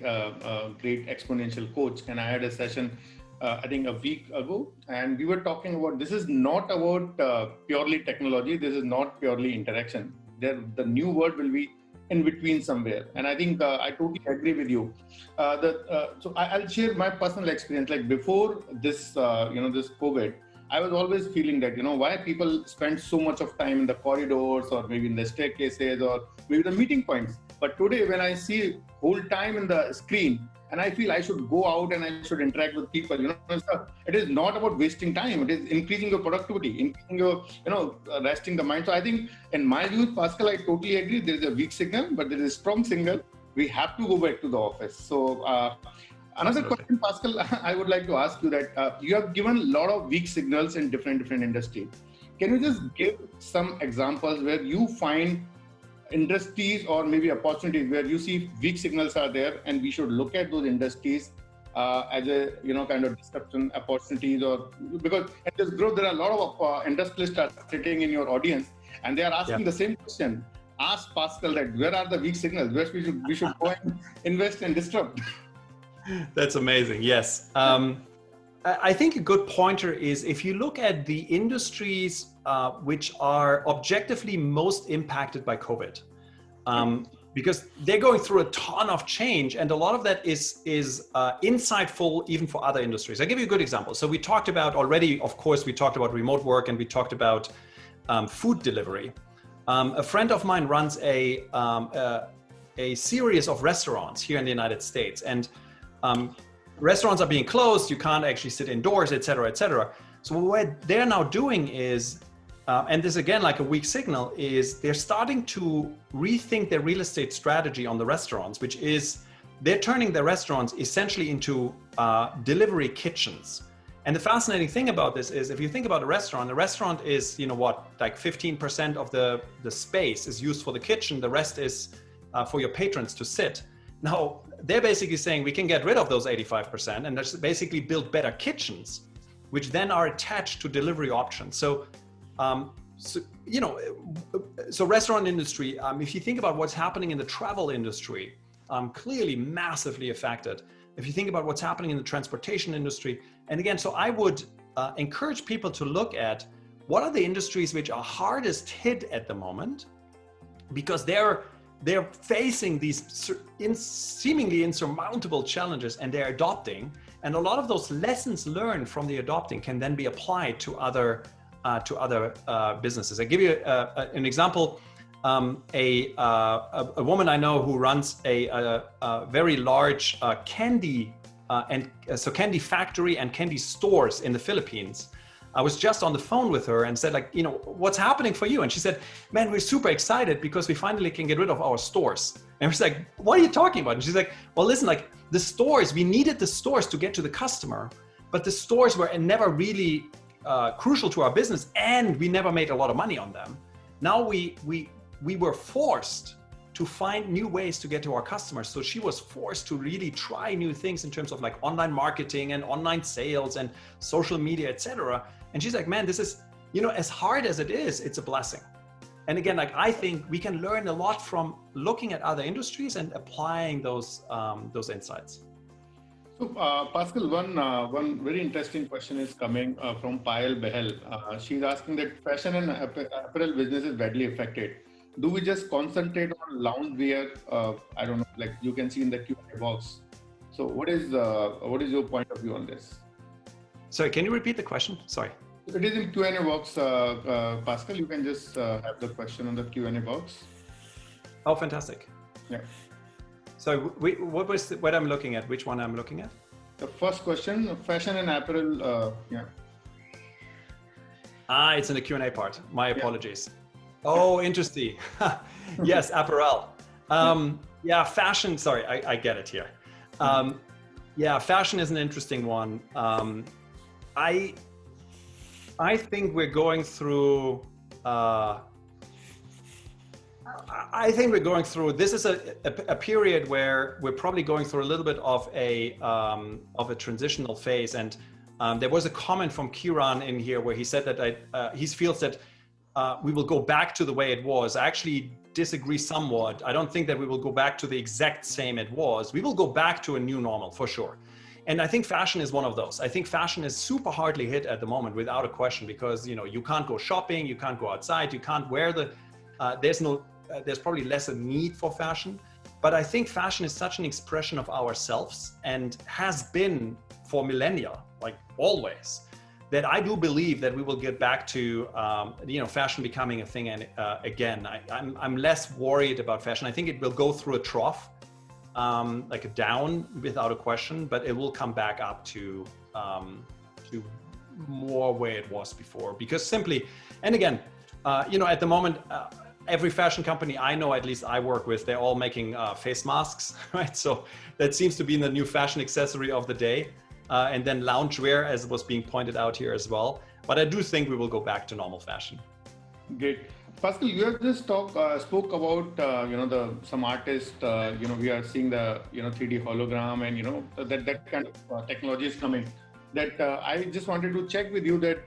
great exponential coach, and I had a session I think a week ago, and we were talking about this is not about purely technology. This is not purely interaction. The new word will be in between somewhere, and I think I totally agree with you. So I'll share my personal experience. Like before this, this COVID, I was always feeling that, why people spend so much of time in the corridors or maybe in the staircases or maybe the meeting points. But today when I see whole time in the screen, and I feel I should go out and I should interact with people, it is not about wasting time. It is increasing your productivity, increasing your, resting the mind. So I think in my view, Pascal, I totally agree. There is a weak signal, but there is a strong signal. We have to go back to the office. So another question, Pascal, I would like to ask you that you have given a lot of weak signals in different industries. Can you just give some examples where you find industries or maybe opportunities where you see weak signals are there and we should look at those industries as a kind of disruption opportunities? Or because at this growth there are a lot of industrialists are sitting in your audience and they are asking the same question. Ask Pascal that where are the weak signals, where we should go and invest and disrupt. That's amazing. Yes. I think a good pointer is if you look at the industries which are objectively most impacted by COVID, because they're going through a ton of change, and a lot of that is insightful even for other industries. I'll give you a good example. So we talked about already, of course, we talked about remote work and we talked about food delivery. A friend of mine runs a series of restaurants here in the United States, and restaurants are being closed. You can't actually sit indoors, et cetera, et cetera. So what they're now doing is, and this again, like a weak signal, is they're starting to rethink their real estate strategy on the restaurants, which is they're turning their restaurants essentially into delivery kitchens. And the fascinating thing about this is if you think about a restaurant, the restaurant is, like 15% of the space is used for the kitchen. The rest is for your patrons to sit. Now, they're basically saying we can get rid of those 85% and just basically build better kitchens, which then are attached to delivery options. So restaurant industry, if you think about what's happening in the travel industry, clearly massively affected. If you think about what's happening in the transportation industry, and again, so I would encourage people to look at what are the industries which are hardest hit at the moment, because they're facing these seemingly insurmountable challenges and they're adopting. And a lot of those lessons learned from the adopting can then be applied to other businesses. I give you an example. A woman I know who runs a very large candy candy factory and candy stores in the Philippines. I was just on the phone with her and said, what's happening for you? And she said, man, we're super excited because we finally can get rid of our stores. And I was like, what are you talking about? And she's like, well, listen, the stores, we needed the stores to get to the customer, but the stores were never really crucial to our business and we never made a lot of money on them. Now we were forced to find new ways to get to our customers. So she was forced to really try new things in terms of online marketing and online sales and social media, etc. And she's like, man, this is, as hard as it is, it's a blessing. And again, I think we can learn a lot from looking at other industries and applying those insights. So Pascal, one very interesting question is coming from Payal Behel. She's asking that fashion and apparel business is badly affected. Do we just concentrate on loungewear? I don't know, you can see in the Q&A box. So what is your point of view on this? Sorry, can you repeat the question? Sorry. It is in Q&A box, Pascal. You can just have the question on the Q&A box. Oh, fantastic. Yeah. So what I'm looking at? Which one I'm looking at? The first question, fashion and apparel. It's in the Q&A part. My apologies. Oh, interesting. Yes, apparel. Yeah, fashion. Sorry, I get it here. Yeah, fashion is an interesting one. I think we're going through. I think we're going through. This is a period where we're probably going through a little bit of a transitional phase. And there was a comment from Kiran in here where he said that he feels that we will go back to the way it was. I actually disagree somewhat. I don't think that we will go back to the exact same it was. We will go back to a new normal for sure. And I think fashion is one of those. I think fashion is super hardly hit at the moment without a question, because you can't go shopping, you can't go outside, you can't wear there's probably less a need for fashion. But I think fashion is such an expression of ourselves and has been for millennia, like always, that I do believe that we will get back to fashion becoming a thing. And again, I'm less worried about fashion. I think it will go through a trough, like a down without a question, but it will come back up to more where it was before. Because simply, and again, at the moment, every fashion company I know, at least I work with, they're all making face masks, right? So that seems to be the new fashion accessory of the day. And then loungewear, as was being pointed out here as well. But I do think we will go back to normal fashion. Great. Pascal, you have just spoke about some artists. We are seeing the 3D hologram, and that kind of technology is coming. That I just wanted to check with you that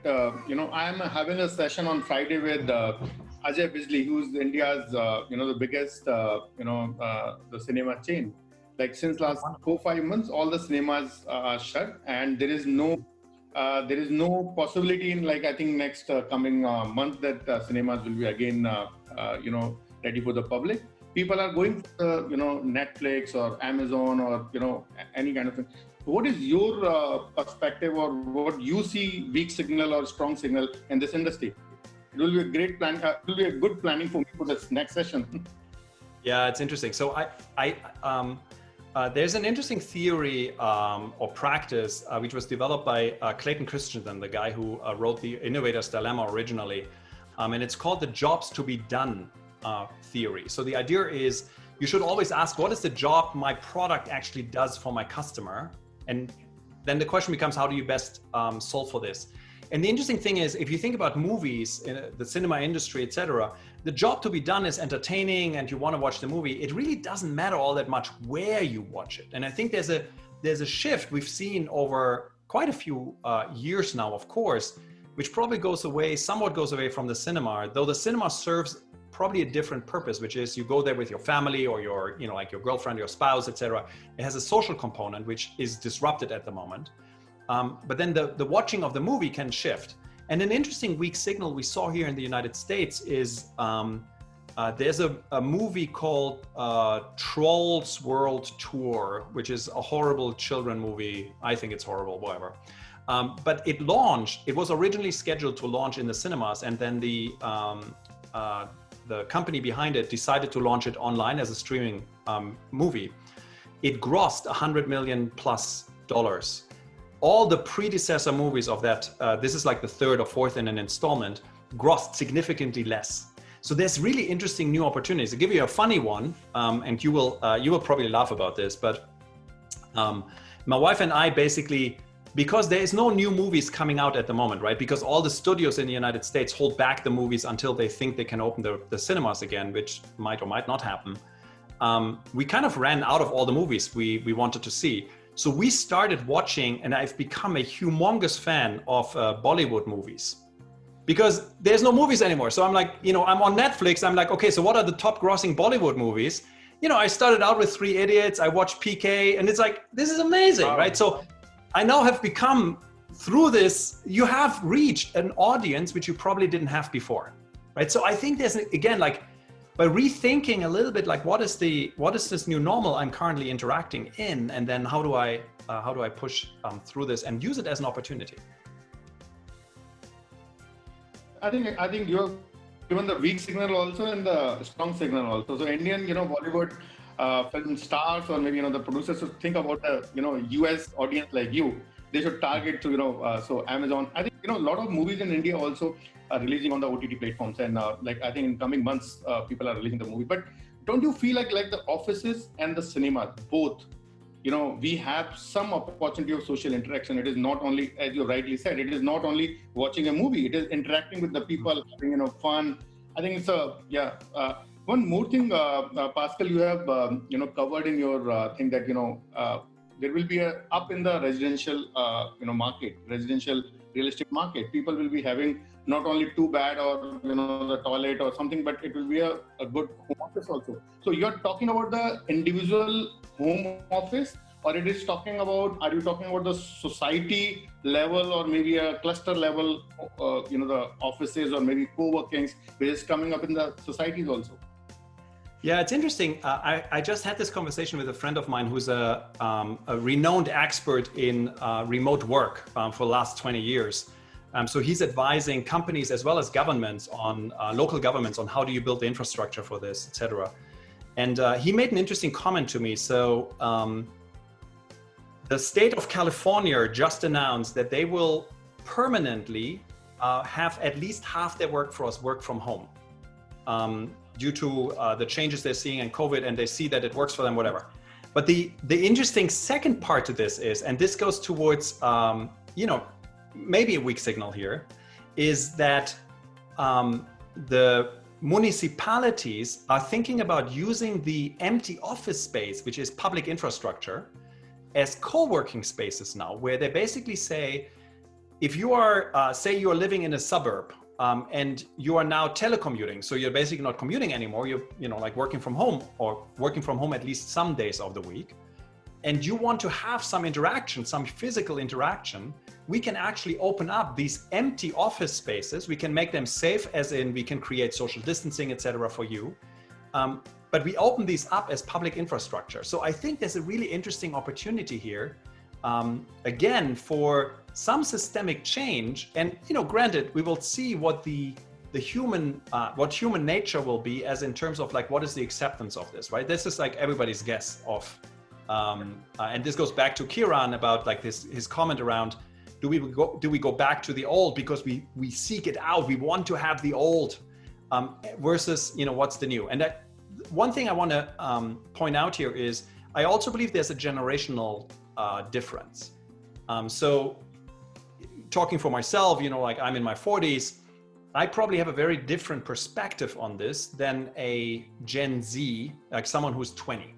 I'm having a session on Friday with Ajay Bijli, who's India's the biggest the cinema chain. Like since last 4-5 months, all the cinemas are shut, and there is no possibility in I think next coming month that cinemas will be again ready for the public. People are going to Netflix or Amazon or any kind of thing. What is your perspective, or what you see weak signal or strong signal in this industry? It will be a great plan. It will be a good planning for me for this next session. Yeah, it's interesting. So there's an interesting theory or practice which was developed by Clayton Christensen, the guy who wrote The Innovator's Dilemma originally. And it's called the jobs to be done theory. So the idea is you should always ask, what is the job my product actually does for my customer? And then the question becomes, how do you best solve for this? And the interesting thing is, if you think about movies, the cinema industry, etc., the job to be done is entertaining and you want to watch the movie. It really doesn't matter all that much where you watch it. And I think there's a shift we've seen over quite a few years now, of course, which probably somewhat goes away from the cinema, though the cinema serves probably a different purpose, which is you go there with your family or your girlfriend, your spouse, etc. It has a social component, which is disrupted at the moment. But then the watching of the movie can shift. And an interesting weak signal we saw here in the United States is there's a movie called Trolls World Tour, which is a horrible children movie. I think it's horrible, whatever. But it was originally scheduled to launch in the cinemas, and then the company behind it decided to launch it online as a streaming movie. It grossed $100 million plus. All the predecessor movies of that, this is like the third or fourth in an installment, grossed significantly less. So there's really interesting new opportunities. I'll give you a funny one, and you will probably laugh about this, but my wife and I basically, because there is no new movies coming out at the moment, right? Because all the studios in the United States hold back the movies until they think they can open the cinemas again, which might or might not happen. We kind of ran out of all the movies we wanted to see. So we started watching, and I've become a humongous fan of Bollywood movies, because there's no movies anymore. So I'm like, I'm on Netflix. I'm like, okay, so what are the top grossing Bollywood movies? I started out with 3 Idiots. I watched PK, and it's like, this is amazing, wow. Right? So I now have become, through this, you have reached an audience which you probably didn't have before, right? So I think there's, again, by rethinking a little bit, what is this new normal I'm currently interacting in, and then how do I push through this and use it as an opportunity? I think you have given the weak signal also and the strong signal also. So Indian, Bollywood film stars, or maybe the producers should think about the US audience like you. They should target to so Amazon. I think a lot of movies in India also releasing on the OTT platforms, and like I think in coming months people are releasing the movie. But don't you feel like the offices and the cinemas both, we have some opportunity of social interaction? It is not only, as you rightly said, it is not only watching a movie, it is interacting with the people, having fun. I think it's one more thing, Pascal, you have covered in your thing that there will be a up in the residential market, residential real estate market. People will be having not only two bed or the toilet or something, but it will be a good home office also. So you're talking about the individual home office, or are you talking about the society level, or maybe a cluster level, the offices or maybe co-workings, which is coming up in the societies also? Yeah, it's interesting. I just had this conversation with a friend of mine who's a renowned expert in remote work for the last 20 years. So he's advising companies as well as governments on local governments on how do you build the infrastructure for this, etc. And he made an interesting comment to me. So the state of California just announced that they will permanently have at least half their workforce work from home. Due to the changes they're seeing in COVID, and they see that it works for them, whatever. But the interesting second part to this is, and this goes towards, maybe a weak signal here, is that the municipalities are thinking about using the empty office space, which is public infrastructure, as co-working spaces now, where they basically say, if you are, say you're living in a suburb, and you are now telecommuting, so you're basically not commuting anymore. You're, like working from home, or working from home at least some days of the week, and you want to have some interaction, some physical interaction. We can actually open up these empty office spaces. We can make them safe, as in we can create social distancing, etc. for you. But we open these up as public infrastructure. So I think there's a really interesting opportunity here, again, for some systemic change. And granted, we will see what the human nature will be, as in terms of like what is the acceptance of this, right? This is like everybody's guess of, and this goes back to Kiran about like his comment around, do we go back to the old because we seek it out, we want to have the old, versus what's the new. And one thing I want to point out here is I also believe there's a generational difference. So talking for myself, like I'm in my 40s, I probably have a very different perspective on this than a Gen Z, like someone who's 20,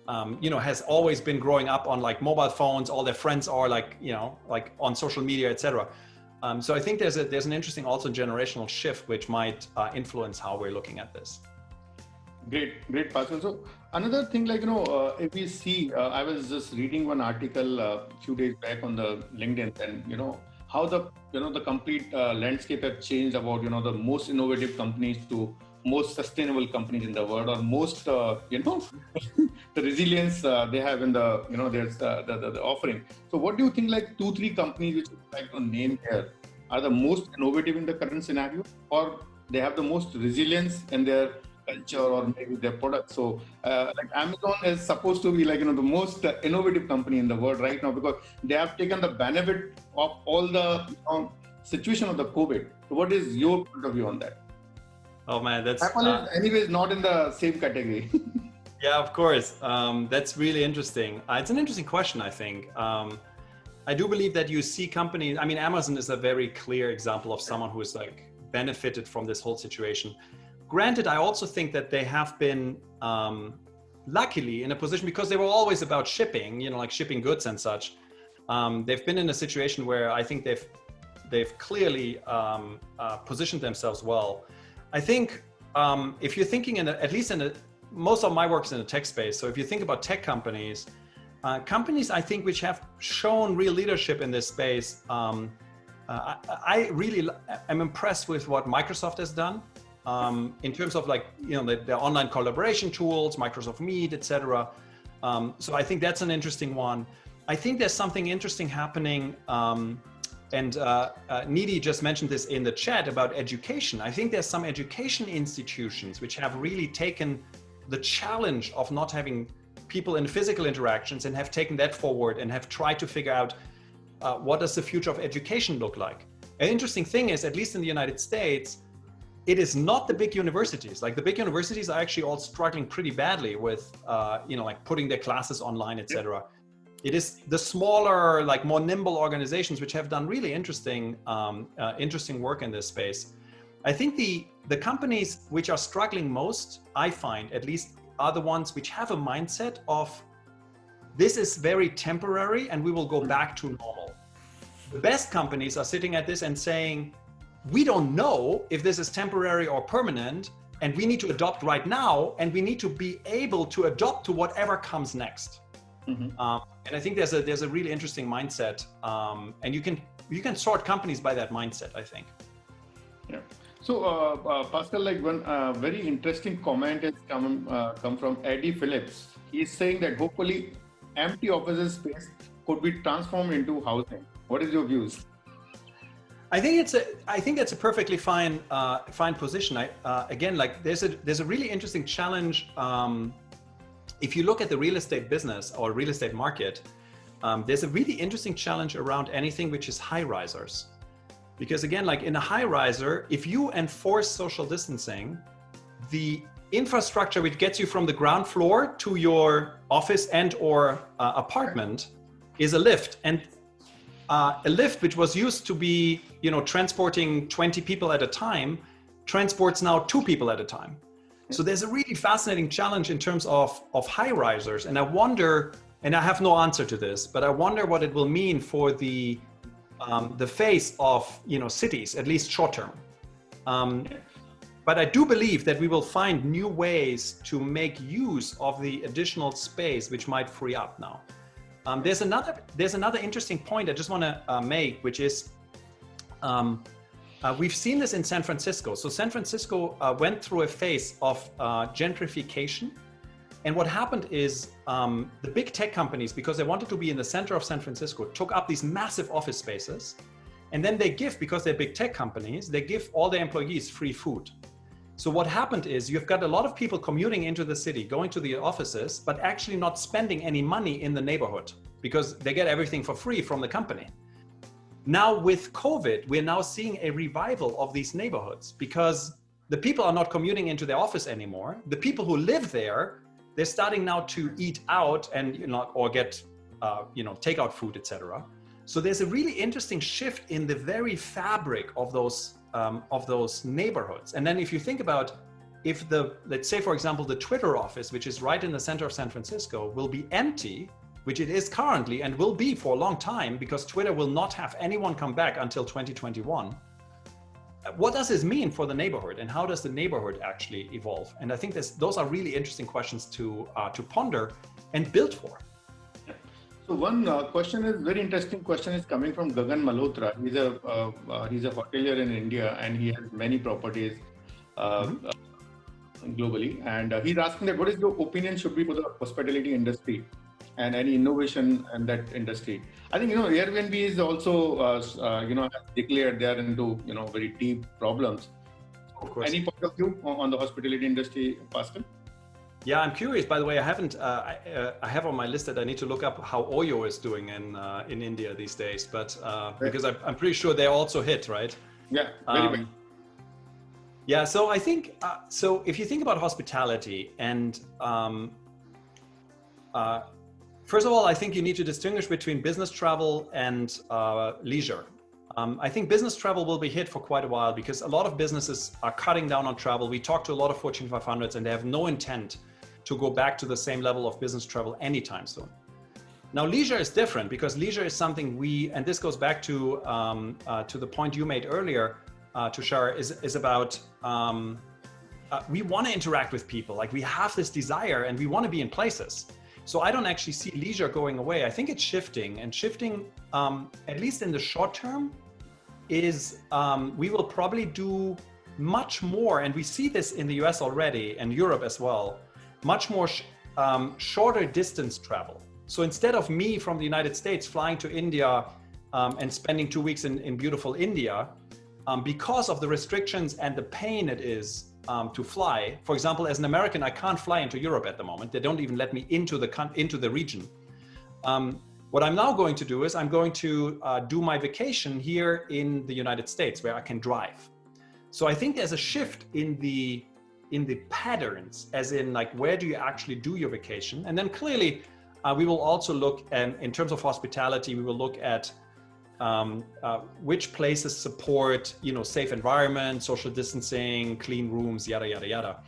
has always been growing up on like mobile phones. All their friends are like, like on social media, etc. So I think there's an interesting also generational shift, which might influence how we're looking at this. Great, Pascal. So another thing, like, if we see, I was just reading one article a few days back on the LinkedIn, and, how the complete landscape have changed about, the most innovative companies to most sustainable companies in the world, or most, the resilience they have in the, there's the offering. So what do you think, like 2-3 companies which you'd like to name here are the most innovative in the current scenario, or they have the most resilience in their culture or maybe their product? So like Amazon is supposed to be like the most innovative company in the world right now, because they have taken the benefit of all the situation of the COVID. So what is your point of view on that? Oh man, that's Apple is anyways not in the same category. Yeah, of course. That's really interesting. It's an interesting question, I think. I do believe that you see companies, I mean, Amazon is a very clear example of someone who is like benefited from this whole situation. Granted, I also think that they have been luckily in a position, because they were always about shipping, like shipping goods and such. They've been in a situation where I think they've clearly positioned themselves well. I think if you're thinking most of my work's in the tech space. So if you think about tech companies, I think which have shown real leadership in this space, I really am impressed with what Microsoft has done. In terms of like, their online collaboration tools, Microsoft Meet, etc. So I think that's an interesting one. I think there's something interesting happening, and Nidhi just mentioned this in the chat about education. I think there's some education institutions which have really taken the challenge of not having people in physical interactions and have taken that forward and have tried to figure out what does the future of education look like. An interesting thing is, at least in the United States, it is not the big universities. Like the big universities are actually all struggling pretty badly with, like putting their classes online, etc. It is the smaller, like more nimble organizations which have done really interesting work in this space. I think the companies which are struggling most, I find at least, are the ones which have a mindset of this is very temporary and we will go back to normal. The best companies are sitting at this and saying, we don't know if this is temporary or permanent, and we need to adopt right now, and we need to be able to adopt to whatever comes next. And I think there's a really interesting mindset, and you can sort companies by that mindset, I think. Yeah. So Pascal, like one very interesting comment has come from Eddie Phillips. He's saying that hopefully empty office space could be transformed into housing. What is your views? I think it's a perfectly fine position. Again, like there's a really interesting challenge. If you look at the real estate business or real estate market, there's a really interesting challenge around anything which is high risers. Because again, like in a high riser, if you enforce social distancing, the infrastructure which gets you from the ground floor to your office and or apartment is a lift. And a lift which was used to be, transporting 20 people at a time, transports now 2 people at a time. So there's a really fascinating challenge in terms of high risers. And I wonder, and I have no answer to this, but I wonder what it will mean for the face of, cities, at least short term. But I do believe that we will find new ways to make use of the additional space which might free up now. There's another interesting point I just want to make, which is we've seen this in San Francisco. So San Francisco went through a phase of gentrification. And what happened is the big tech companies, because they wanted to be in the center of San Francisco, took up these massive office spaces. And then because they're big tech companies, they give all their employees free food. So what happened is you've got a lot of people commuting into the city, going to the offices, but actually not spending any money in the neighborhood because they get everything for free from the company. Now with COVID, we're now seeing a revival of these neighborhoods because the people are not commuting into their office anymore. The people who live there, they're starting now to eat out and, or get, takeout food, etc. So there's a really interesting shift in the very fabric of those neighborhoods. And then if you think about if let's say, for example, the Twitter office, which is right in the center of San Francisco, will be empty, which it is currently and will be for a long time because Twitter will not have anyone come back until 2021. What does this mean for the neighborhood and how does the neighborhood actually evolve? And I think those are really interesting questions to ponder and build for. So one very interesting question is coming from Gagan Malhotra. He's a hotelier in India and he has many properties globally. And he's asking that what is your opinion should be for the hospitality industry and any innovation in that industry? I think, Airbnb is also, has declared they are into, very deep problems. Of course. Any point of view on the hospitality industry, Pascal? Yeah, I'm curious. By the way, I haven't. I have on my list that I need to look up how Oyo is doing in India these days. But because I'm pretty sure they're also hit, right? Yeah, very big. Yeah. So I think so. If you think about hospitality, and first of all, I think you need to distinguish between business travel and leisure. I think business travel will be hit for quite a while because a lot of businesses are cutting down on travel. We talk to a lot of Fortune 500s and they have no intent to go back to the same level of business travel anytime soon. Now, leisure is different because leisure is something and this goes back to the point you made earlier, Tushar, is about we want to interact with people. Like we have this desire and we want to be in places. So I don't actually see leisure going away. I think it's shifting at least in the short term, is we will probably do much more, and we see this in the US already and Europe as well, much more shorter distance travel. So instead of me from the United States flying to India and spending 2 weeks in beautiful India, because of the restrictions and the pain it is to fly. For example, as an American, I can't fly into Europe at the moment. They don't even let me into the region. What I'm now going to do is I'm going to do my vacation here in the United States where I can drive. So I think there's a shift in the patterns, as in like, where do you actually do your vacation? And then clearly we will also look, and in terms of hospitality, we will look at which places support, safe environment, social distancing, clean rooms, yada, yada, yada.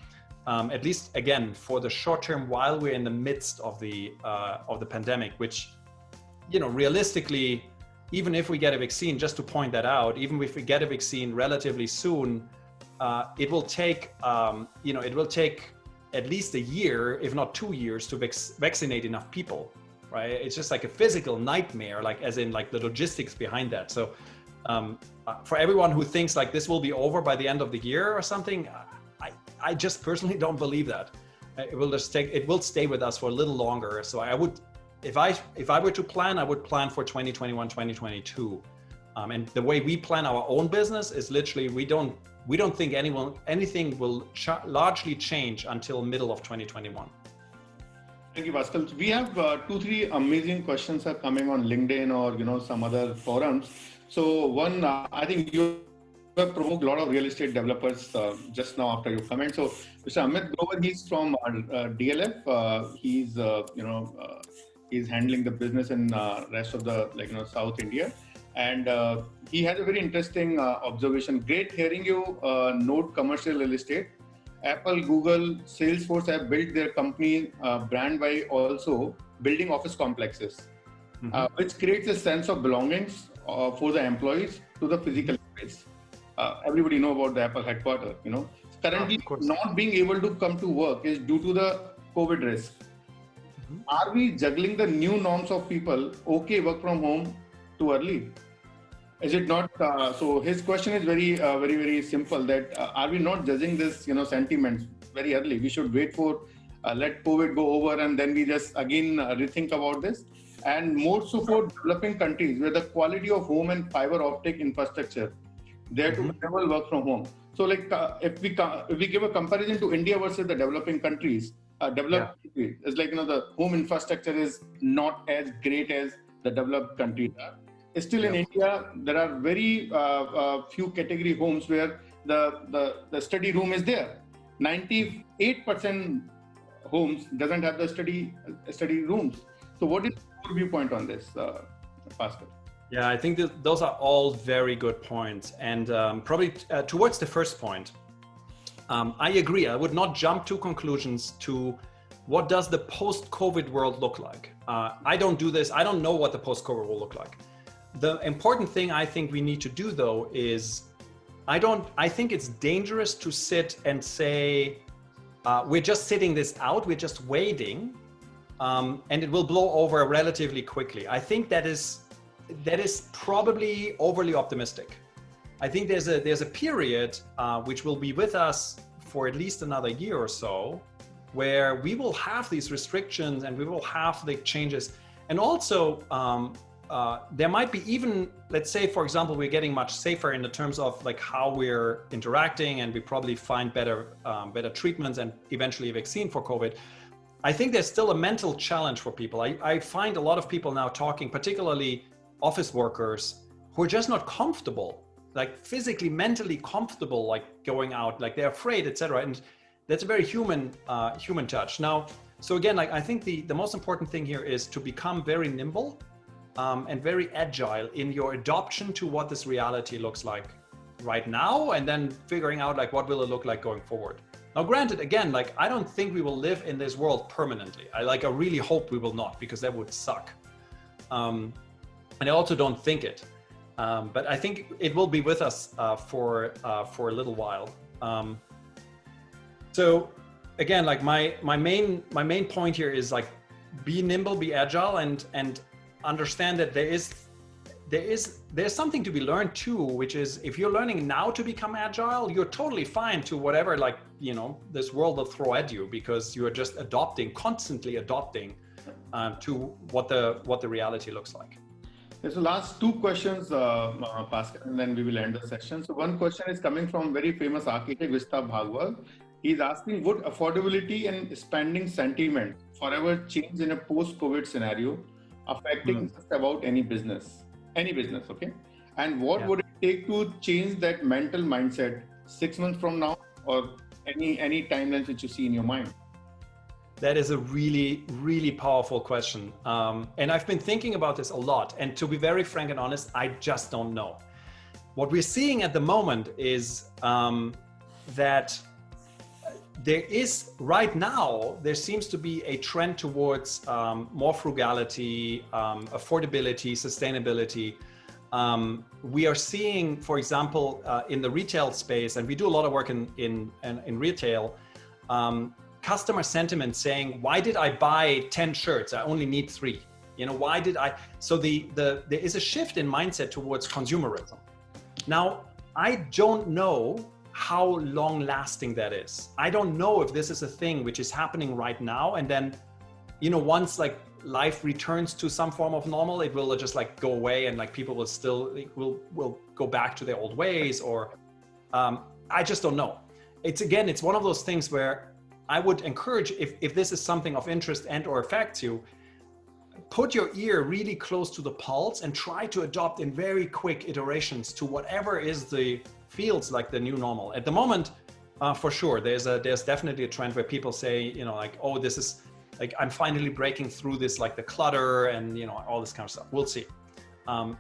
At least again, for the short term, while we're in the midst of the pandemic, which, realistically, even if we get a vaccine, just to point that out, even if we get a vaccine relatively soon, it will take, it will take at least a year, if not 2 years, to vaccinate enough people, right? It's just like a physical nightmare, like as in like the logistics behind that. So for everyone who thinks like this will be over by the end of the year or something, I just personally don't believe that. It will stay with us for a little longer. So I would, if I were to plan, I would plan for 2021, 2022. And the way we plan our own business is literally, we don't think anything will largely change until middle of 2021. Thank you, Pascal. We have 2-3 amazing questions are coming on LinkedIn or some other forums. So one, I think you have provoked a lot of real estate developers just now after your comment. So Mr. Amit Grover, he's from DLF. He's handling the business in rest of the South India. And he has a very interesting observation. Great hearing you note commercial real estate. Apple, Google, Salesforce have built their company brand by also building office complexes, which creates a sense of belongings for the employees to the physical space. Everybody know about the Apple headquarters, Currently, not being able to come to work is due to the COVID risk. Are we juggling the new norms of people? Okay, work from home too early. Is it not? So his question is very, very simple. That are we not judging this, sentiments very early? We should wait for let COVID go over, and then we just again rethink about this. And more so for developing countries where the quality of home and fiber optic infrastructure, there to enable work from home. So if we give a comparison to India versus the developing countries, countries, it's like the home infrastructure is not as great as the developed countries are. Still in India, there are very few category homes where the study room is there. 98% homes doesn't have the study rooms. So what is your viewpoint on this, Pascal? Yeah, I think those are all very good points. And probably towards the first point, I agree. I would not jump to conclusions to what does the post-COVID world look like. I don't do this. I don't know what the post-COVID will look like. The important thing I think we need to do though is, I think it's dangerous to sit and say, we're just sitting this out, we're just waiting, and it will blow over relatively quickly. I think that is probably overly optimistic. I think there's a period which will be with us for at least another year or so, where we will have these restrictions and we will have the changes. And also, there might be even, let's say, for example, we're getting much safer in the terms of like how we're interacting, and we probably find better treatments and eventually a vaccine for COVID. I think there's still a mental challenge for people. I find a lot of people now talking, particularly office workers, who are just not comfortable, like physically, mentally comfortable, like going out, like they're afraid, etc. And that's a very human touch. Now, so again, like I think the most important thing here is to become very nimble and very agile in your adoption to what this reality looks like right now, and then figuring out like what will it look like going forward. Now, granted, again, like I don't think we will live in this world permanently. I really hope we will not, because that would suck. And I also don't think it. But I think it will be with us for a little while. So again, like my main point here is like, be nimble, be agile, and understand that there's something to be learned too, which is if you're learning now to become agile, you're totally fine to whatever this world will throw at you, because you're just constantly adopting to what the reality looks like. So last two questions, Pascal, and then we will end the session. So one question is coming from very famous architect Vista Bhagwal. He's asking, would affordability and spending sentiment forever change in a post-COVID scenario? affecting just about any business, okay? And what would it take to change that mental mindset 6 months from now, or any timelines which you see in your mind? That is a really, really powerful question. And I've been thinking about this a lot. And to be very frank and honest, I just don't know. What we're seeing at the moment is that there is, right now, there seems to be a trend towards more frugality, affordability, sustainability. We are seeing, for example, in the retail space, and we do a lot of work in retail, customer sentiment saying, why did I buy 10 shirts? I only need 3. You know, why did I? So there is a shift in mindset towards consumerism. Now, I don't know how long lasting that is. I don't know if this is a thing which is happening right now. And then, you know, once like life returns to some form of normal, it will just like go away and like people will still, will go back to their old ways, or I just don't know. It's one of those things where I would encourage, if this is something of interest and or affects you, put your ear really close to the pulse and try to adopt in very quick iterations to whatever feels like the new normal. At the moment, for sure, there's definitely a trend where people say, you know, like, oh, this is like, I'm finally breaking through this, like the clutter and, you know, all this kind of stuff. We'll see.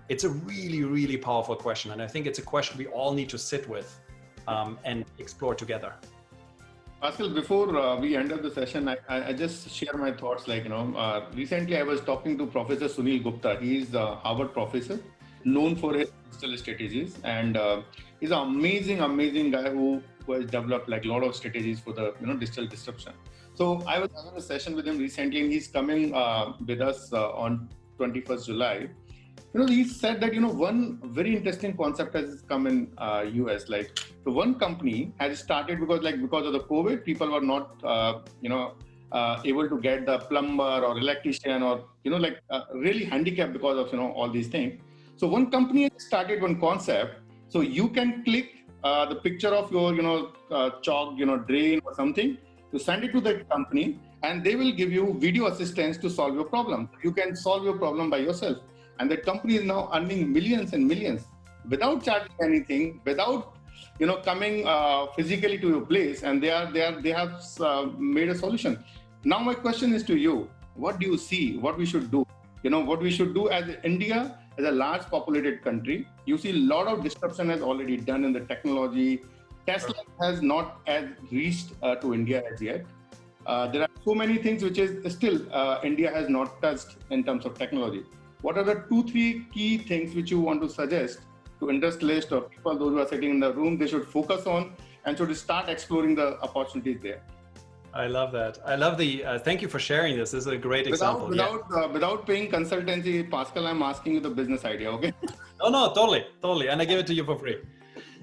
It's a really, really powerful question. And I think it's a question we all need to sit with and explore together. Pascal, before we end up the session, I just share my thoughts. Like, you know, recently I was talking to Professor Sunil Gupta. He's a Harvard professor, known for his digital strategies, and he's an amazing guy who has developed like a lot of strategies for the, you know, digital disruption. So I was having a session with him recently, and he's coming with us on 21st July. You know, he said that, you know, one very interesting concept has come in US. Like, the one company has started because of the COVID, people were not, able to get the plumber or electrician, or, you know, like really handicapped because of, you know, all these things. So one company has started one concept. So you can click the picture of your, you know, chalk, you know, drain or something, to send it to the company, and they will give you video assistance to solve your problem. You can solve your problem by yourself. And that company is now earning millions and millions without charging anything, without, you know, coming physically to your place. And they have made a solution. Now my question is to you: what do you see? What we should do? You know, what we should do as India, as a large populated country. You see, a lot of disruption has already done in the technology. Tesla has not reached to India as yet. There are so many things which is still India has not touched in terms of technology. What are the 2-3 key things which you want to suggest to industrialists or people, those who are sitting in the room, they should focus on and should start exploring the opportunities there? I love that. I love thank you for sharing this. This is a great example. Without paying consultancy, Pascal, I'm asking you the business idea, okay? No, totally. And I give it to you for free.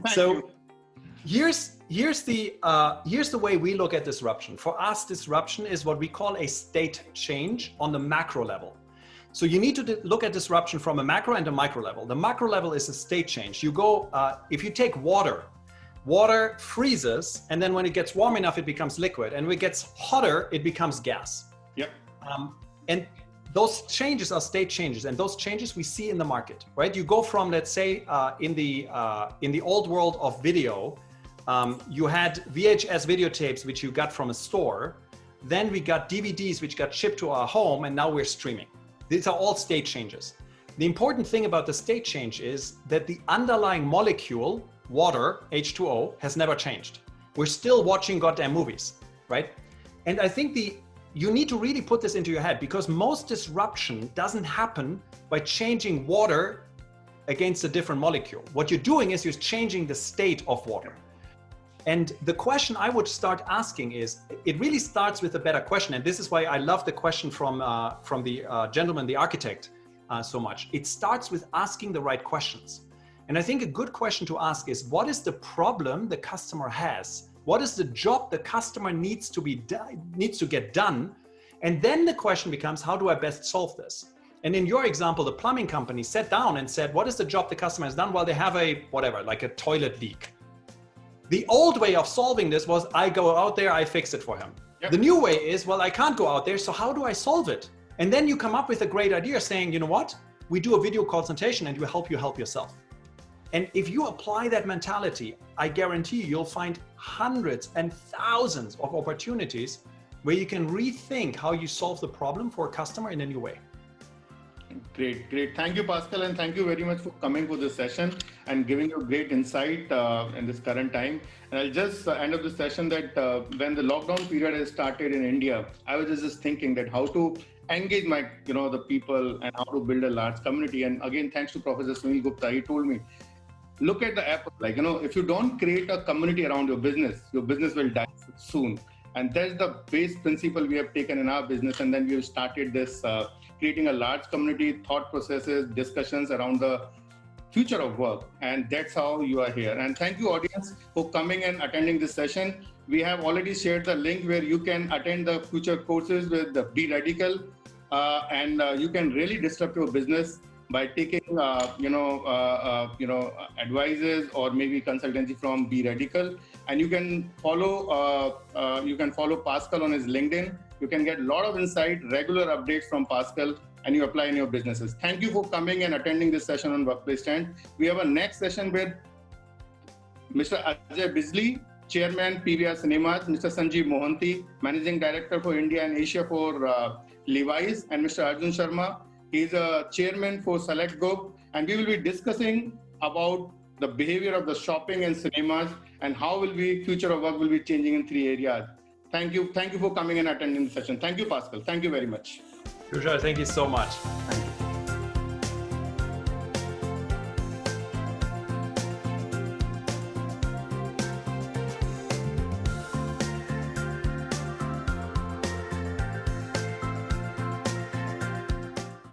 Thank you. Here's the way we look at disruption. For us, disruption is what we call a state change on the macro level. So you need to look at disruption from a macro and a micro level. The macro level is a state change. You go, if you take water freezes, and then when it gets warm enough, it becomes liquid. And when it gets hotter, it becomes gas. Yep. And those changes are state changes, and those changes we see in the market, right? You go from, let's say, in the old world of video, you had VHS videotapes, which you got from a store. Then we got DVDs, which got shipped to our home, and now we're streaming. These are all state changes. The important thing about the state change is that the underlying molecule, water, H2O, has never changed. We're still watching goddamn movies, right? And I think you need to really put this into your head, because most disruption doesn't happen by changing water against a different molecule. What you're doing is you're changing the state of water. And the question I would start asking is, it really starts with a better question. And this is why I love the question from the gentleman, the architect, so much. It starts with asking the right questions. And I think a good question to ask is, what is the problem the customer has? What is the job the customer needs to get done? And then the question becomes, how do I best solve this? And in your example, the plumbing company sat down and said, what is the job the customer has done? Well, they have like a toilet leak. The old way of solving this was, I go out there, I fix it for him. Yep. The new way is, well, I can't go out there, so how do I solve it? And then you come up with a great idea saying, you know what? We do a video consultation and we help you help yourself. And if you apply that mentality, I guarantee you'll find hundreds and thousands of opportunities where you can rethink how you solve the problem for a customer in a new way. Great. Thank you, Pascal, and thank you very much for coming for this session and giving your great insight in this current time. And I'll just end up the session that when the lockdown period has started in India, I was just thinking that how to engage the people and how to build a large community. And again, thanks to Professor Sunil Gupta, he told me, look at the app, if you don't create a community around your business will die soon. And that's the base principle we have taken in our business. And then we have started this creating a large community, thought processes, discussions around the future of work. And that's how you are here. And thank you, audience, for coming and attending this session. We have already shared the link where you can attend the future courses with the Be Radical. And you can really disrupt your business by taking, advices or maybe consultancy from Be Radical. And you can follow Pascal on his LinkedIn. You can get a lot of insight, regular updates from Pascal, and you apply in your businesses. Thank you for coming and attending this session on Workplace Stand. We have a next session with Mr. Ajay Bisley, Chairman, PVR Cinemas, Mr. Sanjeev Mohanty, Managing Director for India and Asia for Levi's, and Mr. Arjun Sharma. He's a chairman for Select Group, and we will be discussing about the behavior of the shopping and cinemas and how future of work will be changing in 3 areas. Thank you for coming and attending the session. Thank you, Pascal. Thank you very much. Tushar, thank you so much. Thank you.